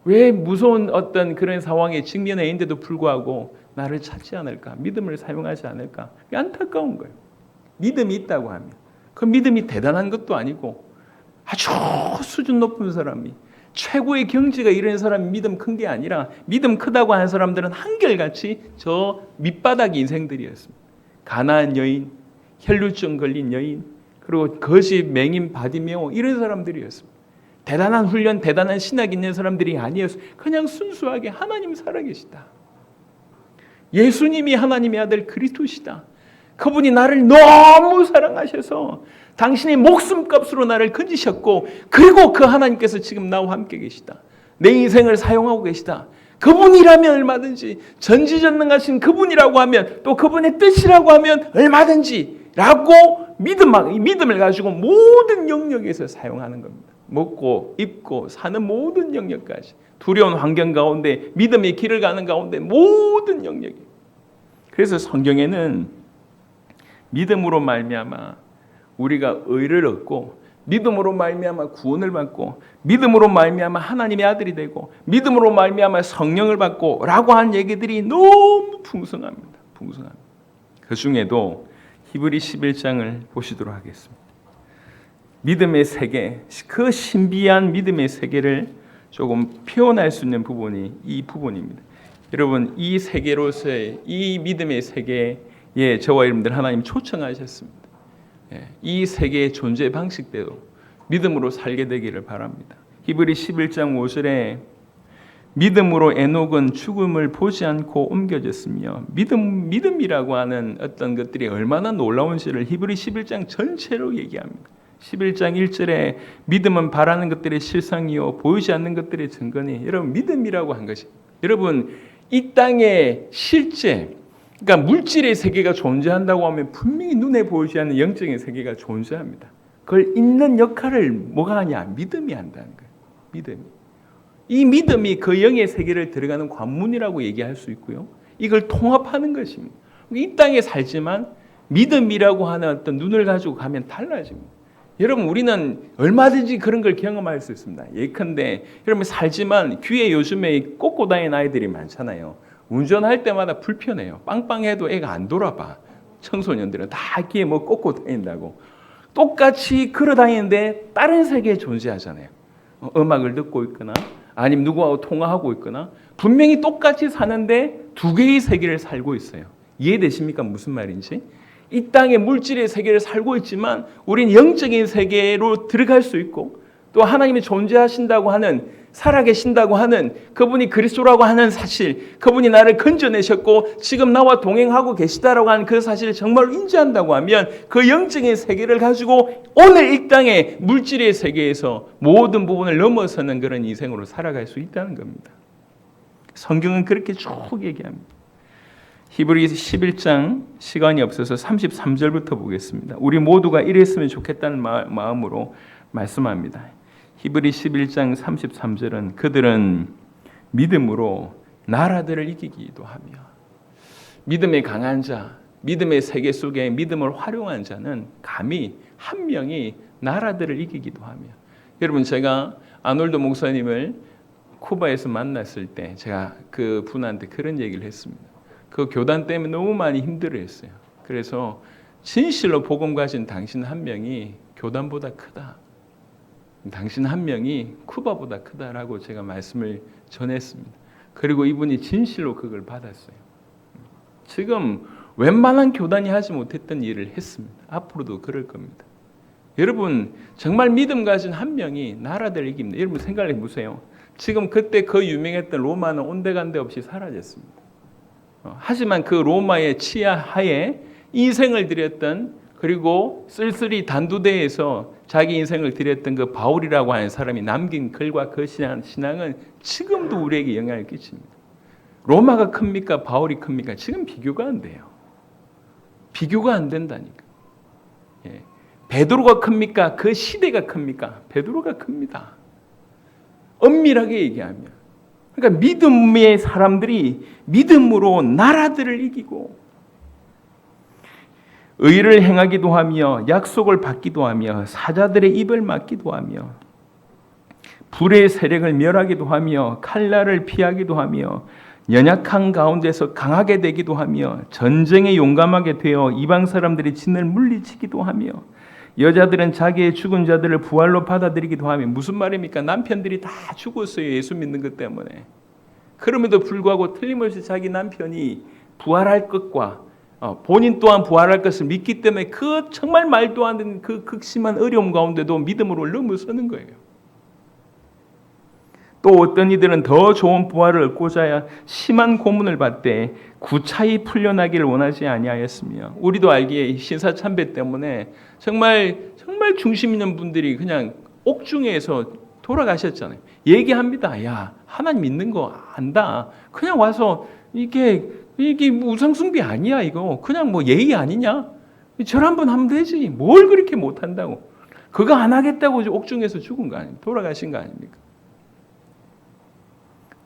왜 무서운 어떤 그런 상황에 직면해 있는데도 불구하고 나를 찾지 않을까? 믿음을 사용하지 않을까? 안타까운 거예요. 믿음이 있다고 하면 그 믿음이 대단한 것도 아니고 아주 수준 높은 사람이 최고의 경지가 이런 사람이 믿음 큰 게 아니라 믿음 크다고 하는 사람들은 한결같이 저 밑바닥 인생들이었습니다. 가나안 여인, 혈루증 걸린 여인, 그리고 거지 맹인 바디메오 이런 사람들이었습니다. 대단한 훈련, 대단한 신학 있는 사람들이 아니었어요. 그냥 순수하게 하나님 살아계시다. 예수님이 하나님의 아들 그리스도시다. 그분이 나를 너무 사랑하셔서 당신의 목숨값으로 나를 건지셨고 그리고 그 하나님께서 지금 나와 함께 계시다. 내 인생을 사용하고 계시다. 그분이라면 얼마든지 전지전능하신 그분이라고 하면 또 그분의 뜻이라고 하면 얼마든지 라고 믿음을 가지고 모든 영역에서 사용하는 겁니다. 먹고 입고 사는 모든 영역까지 두려운 환경 가운데 믿음의 길을 가는 가운데 모든 영역이. 그래서 성경에는 믿음으로 말미암아 우리가 의를 얻고 믿음으로 말미암아 구원을 받고 믿음으로 말미암아 하나님의 아들이 되고 믿음으로 말미암아 성령을 받고 라고 하는 얘기들이 너무 풍성합니다. 풍성합니다. 그 중에도 히브리 11장을 보시도록 하겠습니다. 믿음의 세계, 그 신비한 믿음의 세계를 조금 표현할 수 있는 부분이 이 부분입니다. 여러분, 이 세계로서의 이 믿음의 세계에 저와 여러분들 하나님 초청하셨습니다. 이 세계의 존재 방식대로 믿음으로 살게 되기를 바랍니다. 히브리 11장 5절에 믿음으로 에녹은 죽음을 보지 않고 옮겨졌으며 믿음이라고 하는 어떤 것들이 얼마나 놀라운지를 히브리 11장 전체로 얘기합니다. 11장 1절에 믿음은 바라는 것들의 실상이요 보이지 않는 것들의 증거니 여러분 믿음이라고 한 것이 여러분 이 땅에 실제 그러니까 물질의 세계가 존재한다고 하면 분명히 눈에 보이지 않는 영적인 세계가 존재합니다. 그걸 잇는 역할을 뭐가 하냐? 믿음이 한다는 거예요. 믿음이. 이 믿음이 그 영의 세계를 들어가는 관문이라고 얘기할 수 있고요. 이걸 통합하는 것입니다. 이 땅에 살지만 믿음이라고 하는 어떤 눈을 가지고 가면 달라집니다. 여러분 우리는 얼마든지 그런 걸 경험할 수 있습니다. 예컨대 여러분 살지만 귀에 요즘에 꽂고 다니는 아이들이 많잖아요. 운전할 때마다 불편해요. 빵빵해도 애가 안 돌아봐. 청소년들은 다 귀에 뭐 꽂고 다닌다고. 똑같이 걸어 다니는데 다른 세계에 존재하잖아요. 음악을 듣고 있거나 아니면 누구하고 통화하고 있거나 분명히 똑같이 사는데 두 개의 세계를 살고 있어요. 이해되십니까? 무슨 말인지? 이 땅의 물질의 세계를 살고 있지만 우리는 영적인 세계로 들어갈 수 있고 또 하나님이 존재하신다고 하는 살아계신다고 하는 그분이 그리스도라고 하는 사실 그분이 나를 건져내셨고 지금 나와 동행하고 계시다라고 하는 그 사실을 정말로 인지한다고 하면 그 영적인 세계를 가지고 오늘 이 땅의 물질의 세계에서 모든 부분을 넘어서는 그런 인생으로 살아갈 수 있다는 겁니다. 성경은 그렇게 쭉 얘기합니다. 히브리 11장 시간이 없어서 33절부터 보겠습니다. 우리 모두가 이랬으면 좋겠다는 마음으로 말씀합니다. 히브리 11장 33절은 그들은 믿음으로 나라들을 이기기도 하며 믿음의 강한 자, 믿음의 세계 속에 믿음을 활용한 자는 감히 한 명이 나라들을 이기기도 하며 여러분 제가 아놀드 목사님을 쿠바에서 만났을 때 제가 그 분한테 그런 얘기를 했습니다. 그 교단 때문에 너무 많이 힘들어했어요. 그래서 진실로 복음 가진 당신 한 명이 교단보다 크다. 당신 한 명이 쿠바보다 크다라고 제가 말씀을 전했습니다. 그리고 이분이 진실로 그걸 받았어요. 지금 웬만한 교단이 하지 못했던 일을 했습니다. 앞으로도 그럴 겁니다. 여러분 정말 믿음 가진 한 명이 나라들 이깁니다. 여러분 생각해 보세요. 지금 그때 그 유명했던 로마는 온데간데 없이 사라졌습니다. 하지만 그 로마의 치하 하에 인생을 들였던 그리고 쓸쓸히 단두대에서 자기 인생을 들였던 그 바울이라고 하는 사람이 남긴 글과 그 신앙은 지금도 우리에게 영향을 끼칩니다. 로마가 큽니까? 바울이 큽니까? 지금 비교가 안 돼요. 비교가 안 된다니까. 베드로가 큽니까? 그 시대가 큽니까? 베드로가 큽니다. 엄밀하게 얘기하면. 그러니까 믿음의 사람들이 믿음으로 나라들을 이기고 의를 행하기도 하며 약속을 받기도 하며 사자들의 입을 막기도 하며 불의 세력을 멸하기도 하며 칼날을 피하기도 하며 연약한 가운데서 강하게 되기도 하며 전쟁에 용감하게 되어 이방 사람들의 진을 물리치기도 하며 여자들은 자기의 죽은 자들을 부활로 받아들이기도 하며 무슨 말입니까? 남편들이 다 죽었어요. 예수 믿는 것 때문에. 그럼에도 불구하고 틀림없이 자기 남편이 부활할 것과 본인 또한 부활할 것을 믿기 때문에 그 정말 말도 안 되는 그 극심한 어려움 가운데도 믿음으로 넘어서는 거예요. 또 어떤 이들은 더 좋은 부활을 얻고자 심한 고문을 받되 구차히 풀려나기를 원하지 아니하였으며 우리도 알기에 신사참배 때문에 정말 중심 있는 분들이 그냥 옥중에서 돌아가셨잖아요. 얘기합니다. 야, 하나님 믿는 거 안다. 그냥 와서 이게 우상숭배 아니야 이거. 그냥 뭐 예의 아니냐? 절 한번 하면 되지. 뭘 그렇게 못한다고. 그거 안 하겠다고 옥중에서 죽은 거 아닙니까? 돌아가신 거 아닙니까?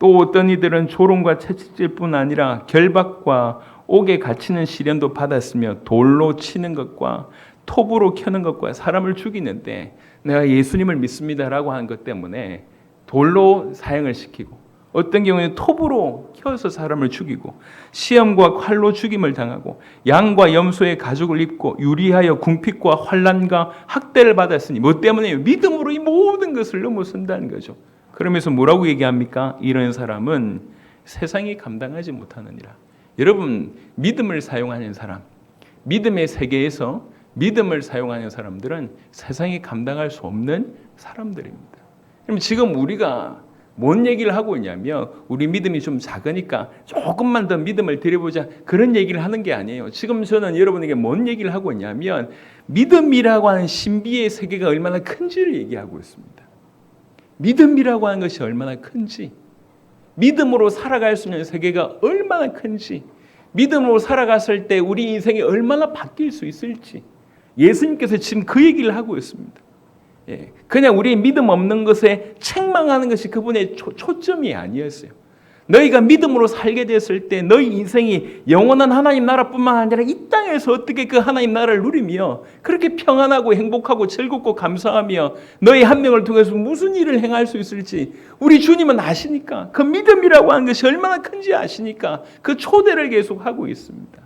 또 어떤 이들은 조롱과 채찍질뿐 아니라 결박과 옥에 갇히는 시련도 받았으며 돌로 치는 것과 톱으로 켜는 것과 사람을 죽이는데 내가 예수님을 믿습니다라고 한 것 때문에 돌로 사형을 시키고 어떤 경우에는 톱으로 켜서 사람을 죽이고 시험과 칼로 죽임을 당하고 양과 염소의 가죽을 입고 유리하여 궁핍과 환난과 학대를 받았으니 뭐 때문에요? 믿음으로 이 모든 것을 넘어선다는 거죠. 그러면서 뭐라고 얘기합니까? 이런 사람은 세상이 감당하지 못하느니라. 여러분, 믿음을 사용하는 사람, 믿음의 세계에서 믿음을 사용하는 사람들은 세상이 감당할 수 없는 사람들입니다. 그럼 지금 우리가 뭔 얘기를 하고 있냐면 우리 믿음이 좀 작으니까 조금만 더 믿음을 드려보자 그런 얘기를 하는 게 아니에요. 지금 저는 여러분에게 뭔 얘기를 하고 있냐면 믿음이라고 하는 신비의 세계가 얼마나 큰지를 얘기하고 있습니다. 믿음이라고 하는 것이 얼마나 큰지, 믿음으로 살아갈 수 있는 세계가 얼마나 큰지, 믿음으로 살아갔을 때 우리 인생이 얼마나 바뀔 수 있을지 예수님께서 지금 그 얘기를 하고 있습니다. 그냥 우리 믿음 없는 것에 책망하는 것이 그분의 초점이 아니었어요. 너희가 믿음으로 살게 됐을 때 너희 인생이 영원한 하나님 나라뿐만 아니라 이 땅에서 어떻게 그 하나님 나라를 누리며 그렇게 평안하고 행복하고 즐겁고 감사하며 너희 한 명을 통해서 무슨 일을 행할 수 있을지 우리 주님은 아시니까 그 믿음이라고 하는 것이 얼마나 큰지 아시니까 그 초대를 계속하고 있습니다.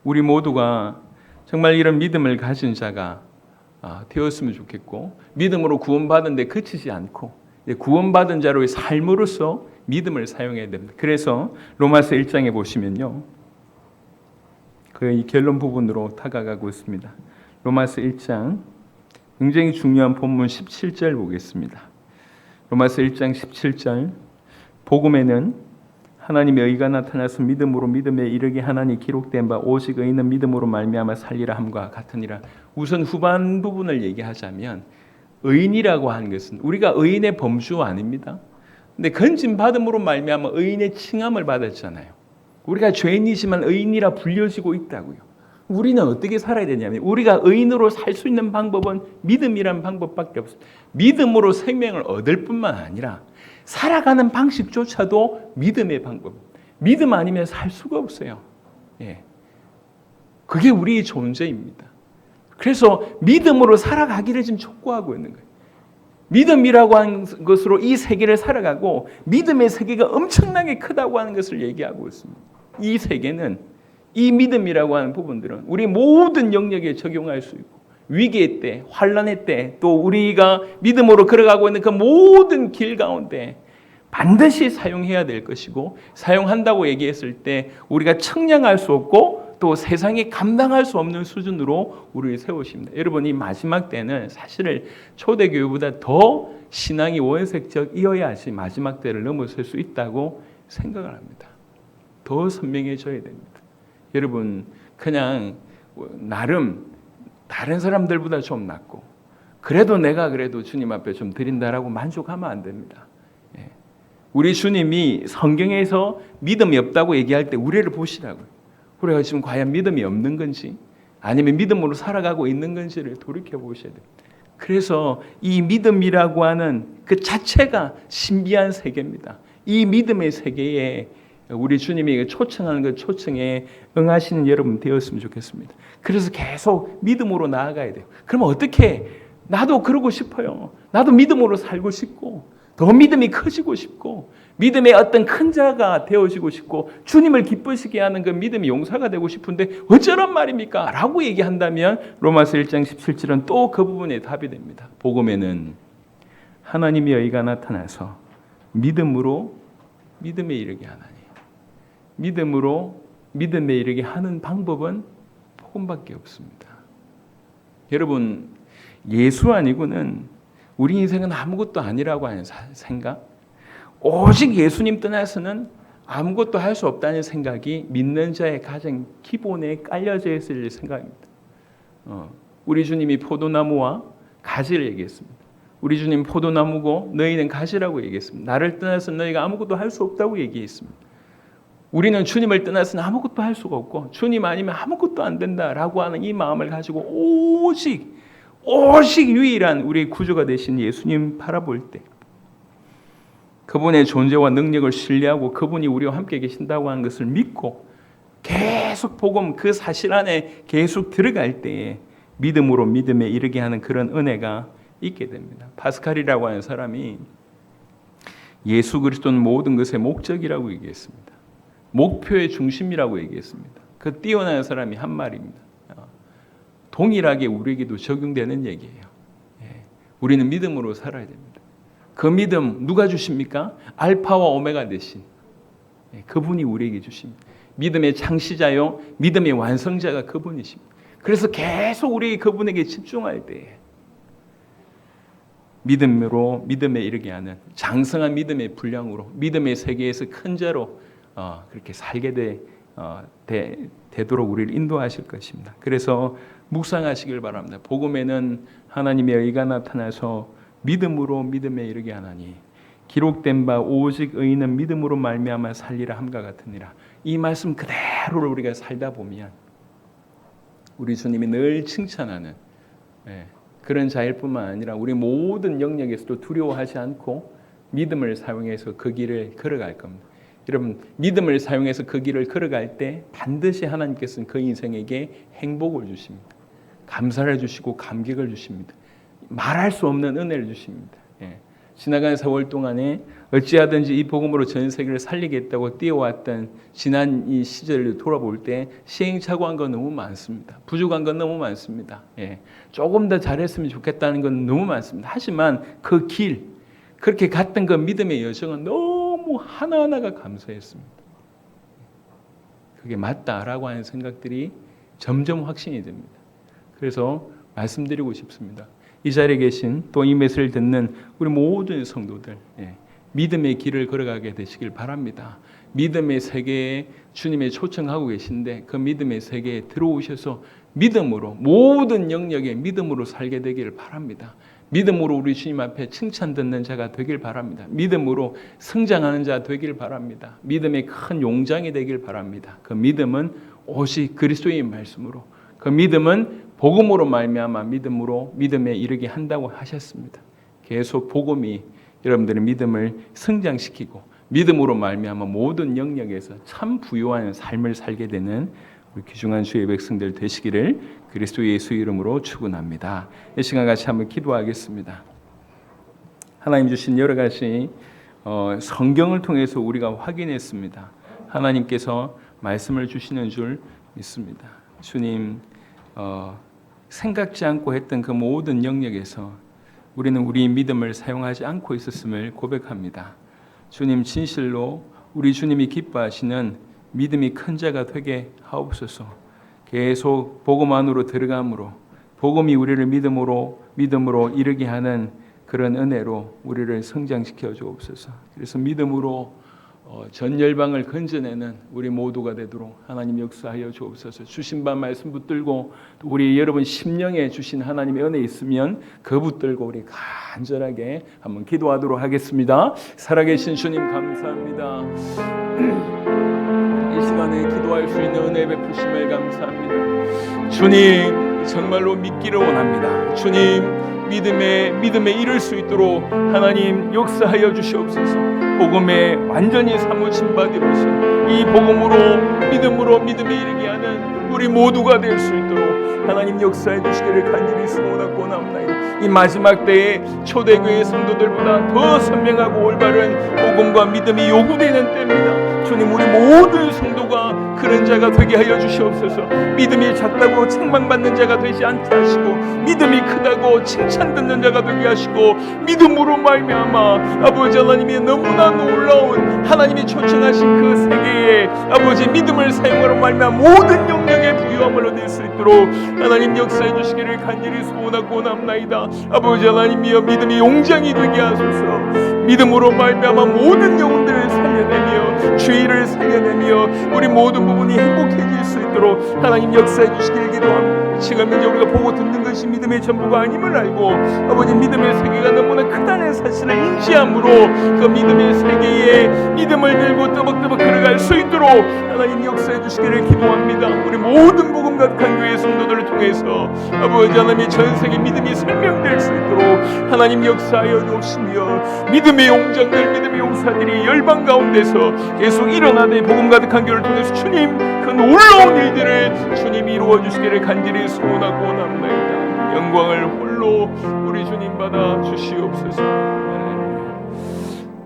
우리 모두가 정말 이런 믿음을 가진 자가 되었으면 좋겠고 믿음으로 구원받은 데 그치지 않고 구원받은 자로의 삶으로서 믿음을 사용해야 됩니다. 그래서 로마서 1장에 보시면요. 그 결론 부분으로 다가가고 있습니다. 로마서 1장 굉장히 중요한 본문 17절 보겠습니다. 로마서 1장 17절 복음에는 하나님의 의가 나타나서 믿음으로 믿음에 이르게 하나니 기록된 바 오직 의인은 믿음으로 말미암아 살리라 함과 같으니라. 우선 후반 부분을 얘기하자면 의인이라고 하는 것은 우리가 의인의 범주 아닙니다. 근데 건진 받음으로 말미암아 의인의 칭함을 받았잖아요. 우리가 죄인이지만 의인이라 불려지고 있다고요. 우리는 어떻게 살아야 되냐면 우리가 의인으로 살 수 있는 방법은 믿음이라는 방법밖에 없습니다. 믿음으로 생명을 얻을 뿐만 아니라 살아가는 방식조차도 믿음의 방법. 믿음 아니면 살 수가 없어요. 그게 우리의 존재입니다. 그래서 믿음으로 살아가기를 지금 촉구하고 있는 거예요. 믿음이라고 하는 것으로 이 세계를 살아가고 믿음의 세계가 엄청나게 크다고 하는 것을 얘기하고 있습니다. 이 세계는 이 믿음이라고 하는 부분들은 우리 모든 영역에 적용할 수 있고 위기의 때, 환난의 때, 또 우리가 믿음으로 걸어가고 있는 그 모든 길 가운데 반드시 사용해야 될 것이고 사용한다고 얘기했을 때 우리가 측량할 수 없고 또 세상이 감당할 수 없는 수준으로 우리를 세우십니다. 여러분 이 마지막 때는 사실 초대교회보다 더 신앙이 원색적이어야지 마지막 때를 넘어설 수 있다고 생각을 합니다. 더 선명해져야 됩니다. 여러분 그냥 나름 다른 사람들보다 좀 낫고 그래도 내가 주님 앞에 좀 드린다라고 만족하면 안 됩니다. 우리 주님이 성경에서 믿음이 없다고 얘기할 때 우리를 보시라고요. 우리가 지금 과연 믿음이 없는 건지 아니면 믿음으로 살아가고 있는 건지를 돌이켜보셔야 됩니다. 그래서 이 믿음이라고 하는 그 자체가 신비한 세계입니다. 이 믿음의 세계에 우리 주님이 초청하는 그 초청에 응하시는 여러분 되었으면 좋겠습니다. 그래서 계속 믿음으로 나아가야 돼요. 그러면 어떻게? 나도 그러고 싶어요. 나도 믿음으로 살고 싶고 더 믿음이 커지고 싶고 믿음의 어떤 큰 자가 되어지고 싶고 주님을 기쁘시게 하는 그 믿음의 용사가 되고 싶은데 어쩌란 말입니까? 라고 얘기한다면 로마서 1장 17절은 또 그 부분에 답이 됩니다. 복음에는 하나님의 의가 나타나서 믿음으로 믿음에 이르게 하나니, 믿음으로 믿음에 이르게 하는 방법은 복음밖에 없습니다. 여러분, 예수 아니고는 우리 인생은 아무것도 아니라고 하는 생각, 오직 예수님 떠나서는 아무것도 할 수 없다는 생각이 믿는 자의 가장 기본에 깔려져 있을 생각입니다. 우리 주님이 포도나무와 가지를 얘기했습니다. 우리 주님 포도나무고 너희는 가지라고 얘기했습니다. 나를 떠나서 너희가 아무것도 할 수 없다고 얘기했습니다. 우리는 주님을 떠나서는 아무것도 할 수가 없고 주님 아니면 아무것도 안 된다라고 하는 이 마음을 가지고 오직 유일한 우리 구주가 되신 예수님 바라볼 때 그분의 존재와 능력을 신뢰하고 그분이 우리와 함께 계신다고 하는 것을 믿고 계속 복음 그 사실 안에 계속 들어갈 때에 믿음으로 믿음에 이르게 하는 그런 은혜가 있게 됩니다. 파스칼이라고 하는 사람이 예수 그리스도는 모든 것의 목적이라고 얘기했습니다. 목표의 중심이라고 얘기했습니다. 그 뛰어난 사람이 한 말입니다. 동일하게 우리에게도 적용되는 얘기예요. 우리는 믿음으로 살아야 됩니다. 그 믿음 누가 주십니까? 알파와 오메가 되신 그분이 우리에게 주십니다. 믿음의 창시자요 믿음의 완성자가 그분이십니다. 그래서 계속 우리 그분에게 집중할 때에 믿음으로 믿음에 이르게 하는 장성한 믿음의 분량으로 믿음의 세계에서 큰 자로 그렇게 살게 되도록 우리를 인도하실 것입니다. 그래서 묵상하시길 바랍니다. 복음에는 하나님의 의가 나타나서 믿음으로 믿음에 이르게 하나니 기록된 바 오직 의인은 믿음으로 말미암아 살리라 함과 같으니라. 이 말씀 그대로를 우리가 살다 보면 우리 주님이 늘 칭찬하는 그런 자일 뿐만 아니라 우리 모든 영역에서도 두려워하지 않고 믿음을 사용해서 그 길을 걸어갈 겁니다. 여러분, 믿음을 사용해서 그 길을 걸어갈 때 반드시 하나님께서는 그 인생에게 행복을 주십니다. 감사를 주시고 감격을 주십니다. 말할 수 없는 은혜를 주십니다. 지나간 세월 동안에 어찌하든지 이 복음으로 전 세계를 살리겠다고 뛰어왔던 지난 이 시절을 돌아볼 때 시행착오한 건 너무 많습니다. 부족한 건 너무 많습니다. 조금 더 잘했으면 좋겠다는 건 너무 많습니다. 하지만 그 길, 그렇게 갔던 그 믿음의 여정은 너무 하나하나가 감사했습니다. 그게 맞다라고 하는 생각들이 점점 확신이 됩니다. 그래서 말씀드리고 싶습니다. 이 자리에 계신 또 이 메시지를 듣는 우리 모든 성도들 믿음의 길을 걸어가게 되시길 바랍니다. 믿음의 세계에 주님의 초청하고 계신데 그 믿음의 세계에 들어오셔서 믿음으로 모든 영역에 믿음으로 살게 되기를 바랍니다. 믿음으로 우리 주님 앞에 칭찬 듣는 자가 되길 바랍니다. 믿음으로 성장하는 자 되길 바랍니다. 믿음의 큰 용장이 되길 바랍니다. 그 믿음은 오직 그리스도의 말씀으로, 그 믿음은 복음으로 말미암아 믿음으로 믿음에 이르게 한다고 하셨습니다. 계속 복음이 여러분들의 믿음을 성장시키고 믿음으로 말미암아 모든 영역에서 참 부유한 삶을 살게 되는 우리 귀중한 주의 백성들 되시기를 그리스도 예수 이름으로 축원합니다. 이 시간 같이 한번 기도하겠습니다. 하나님 주신 여러 가지 성경을 통해서 우리가 확인했습니다. 하나님께서 말씀을 주시는 줄 믿습니다. 주님 생각지 않고 했던 그 모든 영역에서 우리는 우리 믿음을 사용하지 않고 있었음을 고백합니다. 주님 진실로 우리 주님이 기뻐하시는 믿음이 큰 자가 되게 하옵소서. 계속 복음 안으로 들어감으로 복음이 우리를 믿음으로 이르게 하는 그런 은혜로 우리를 성장시켜 주옵소서. 그래서 믿음으로 전 열방을 건져내는 우리 모두가 되도록 하나님 역사하여 주옵소서. 주신 바 말씀 붙들고 우리 여러분 심령에 주신 하나님의 은혜 있으면 그 붙들고 우리 간절하게 한번 기도하도록 하겠습니다. 살아계신 주님 감사합니다. 이 시간에 기도할 수 있는 은혜 베푸심을 감사합니다. 주님 정말로 믿기를 원합니다. 주님 믿음에 이를 수 있도록 하나님 역사하여 주시옵소서. 복음에 완전히 사무친 바 되어서 이 복음으로 믿음에 이르게 하는 우리 모두가 될 수 있도록 하나님 역사해 주시기를 간절히 소원하고 나옵나이다. 이 마지막 때에 초대교회 성도들보다 더 선명하고 올바른 복음과 믿음이 요구되는 때입니다. 주님, 우리 모든 성도가 그런 자가 되게 하여 주시옵소서. 믿음이 작다고 책망받는 자가 되지 않게 하시고, 믿음이 크다고 칭찬 듣는 자가 되게 하시고, 믿음으로 말미암아 아버지 하나님의 너무나 놀라운 하나님이 초청하신 그 세계에 아버지 믿음을 사용하러 말미암아 모든 영역에 부유함을 얻을 수 있도록 하나님 역사해 주시기를 간절히 소원하고 남나이다. 아버지 하나님이여, 믿음이 용장이 되게 하소서. 믿음으로 말미암아 모든 영혼들을 살려내며 주의를 살려내며 우리 모든 부분이 행복해질 수 있도록 하나님 역사해 주시길 기도합니다. 지금 현재 우리가 보고 듣는 것이 믿음의 전부가 아님을 알고 아버지 믿음의 세계가 너무나 크다는 사실을 인지함으로 그 믿음의 세계에 믿음을 들고 떠벅떠벅 걸어갈 수 있도록 하나님 역사해 주시기를 기도합니다. 우리 모든 복음 각한 교회 성도들을 통해서 아버지 하나님의 전 세계 믿음이 생명될 수 있도록 하나님 역사하여 주시며 믿음의 용장들, 믿음의 용사들이 열방 가운데서 계속 일어나되 복음 가득한 교회를 통해서 주님 그 놀라운 일들을 주님이 이루어 주시기를 간절히 소원하고 남나이다. 영광을 홀로 우리 주님 받아 주시옵소서.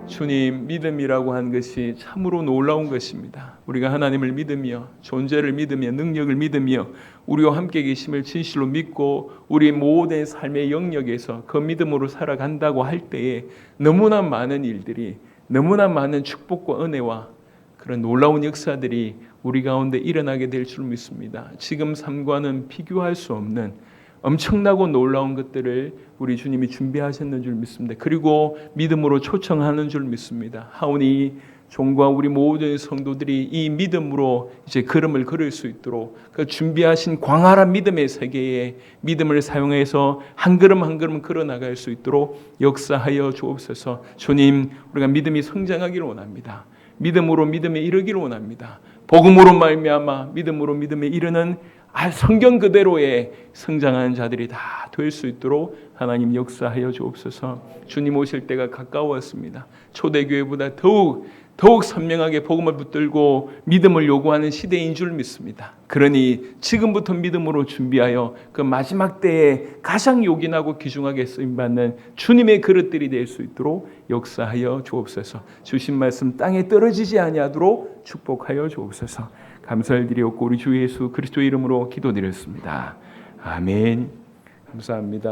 주님, 믿음이라고 하는 것이 참으로 놀라운 것입니다. 우리가 하나님을 믿으며 존재를 믿으며 능력을 믿으며 우리와 함께 계심을 진실로 믿고 우리 모든 삶의 영역에서 그 믿음으로 살아간다고 할 때에 너무나 많은 일들이, 너무나 많은 축복과 은혜와 그런 놀라운 역사들이 우리 가운데 일어나게 될 줄 믿습니다. 지금 삶과는 비교할 수 없는 엄청나고 놀라운 것들을 우리 주님이 준비하셨는 줄 믿습니다. 그리고 믿음으로 초청하는 줄 믿습니다. 하오니 종과 우리 모든 성도들이 이 믿음으로 이제 걸음을 걸을 수 있도록 그 준비하신 광활한 믿음의 세계에 믿음을 사용해서 한 걸음 한 걸음 걸어 나갈 수 있도록 역사하여 주옵소서. 주님, 우리가 믿음이 성장하기를 원합니다. 믿음으로 믿음에 이르기를 원합니다. 복음으로 말미암아 믿음으로 믿음에 이르는 성경 그대로의 성장하는 자들이 다 될 수 있도록 하나님 역사하여 주옵소서. 주님 오실 때가 가까웠습니다. 초대교회보다 더욱 선명하게 복음을 붙들고 믿음을 요구하는 시대인 줄 믿습니다. 그러니 지금부터 믿음으로 준비하여 그 마지막 때에 가장 요긴하고 귀중하게 쓰임받는 주님의 그릇들이 될 수 있도록 역사하여 주옵소서. 주신 말씀 땅에 떨어지지 아니하도록 축복하여 주옵소서. 감사를 드리옵고 우리 주 예수 그리스도의 이름으로 기도드렸습니다. 아멘. 감사합니다.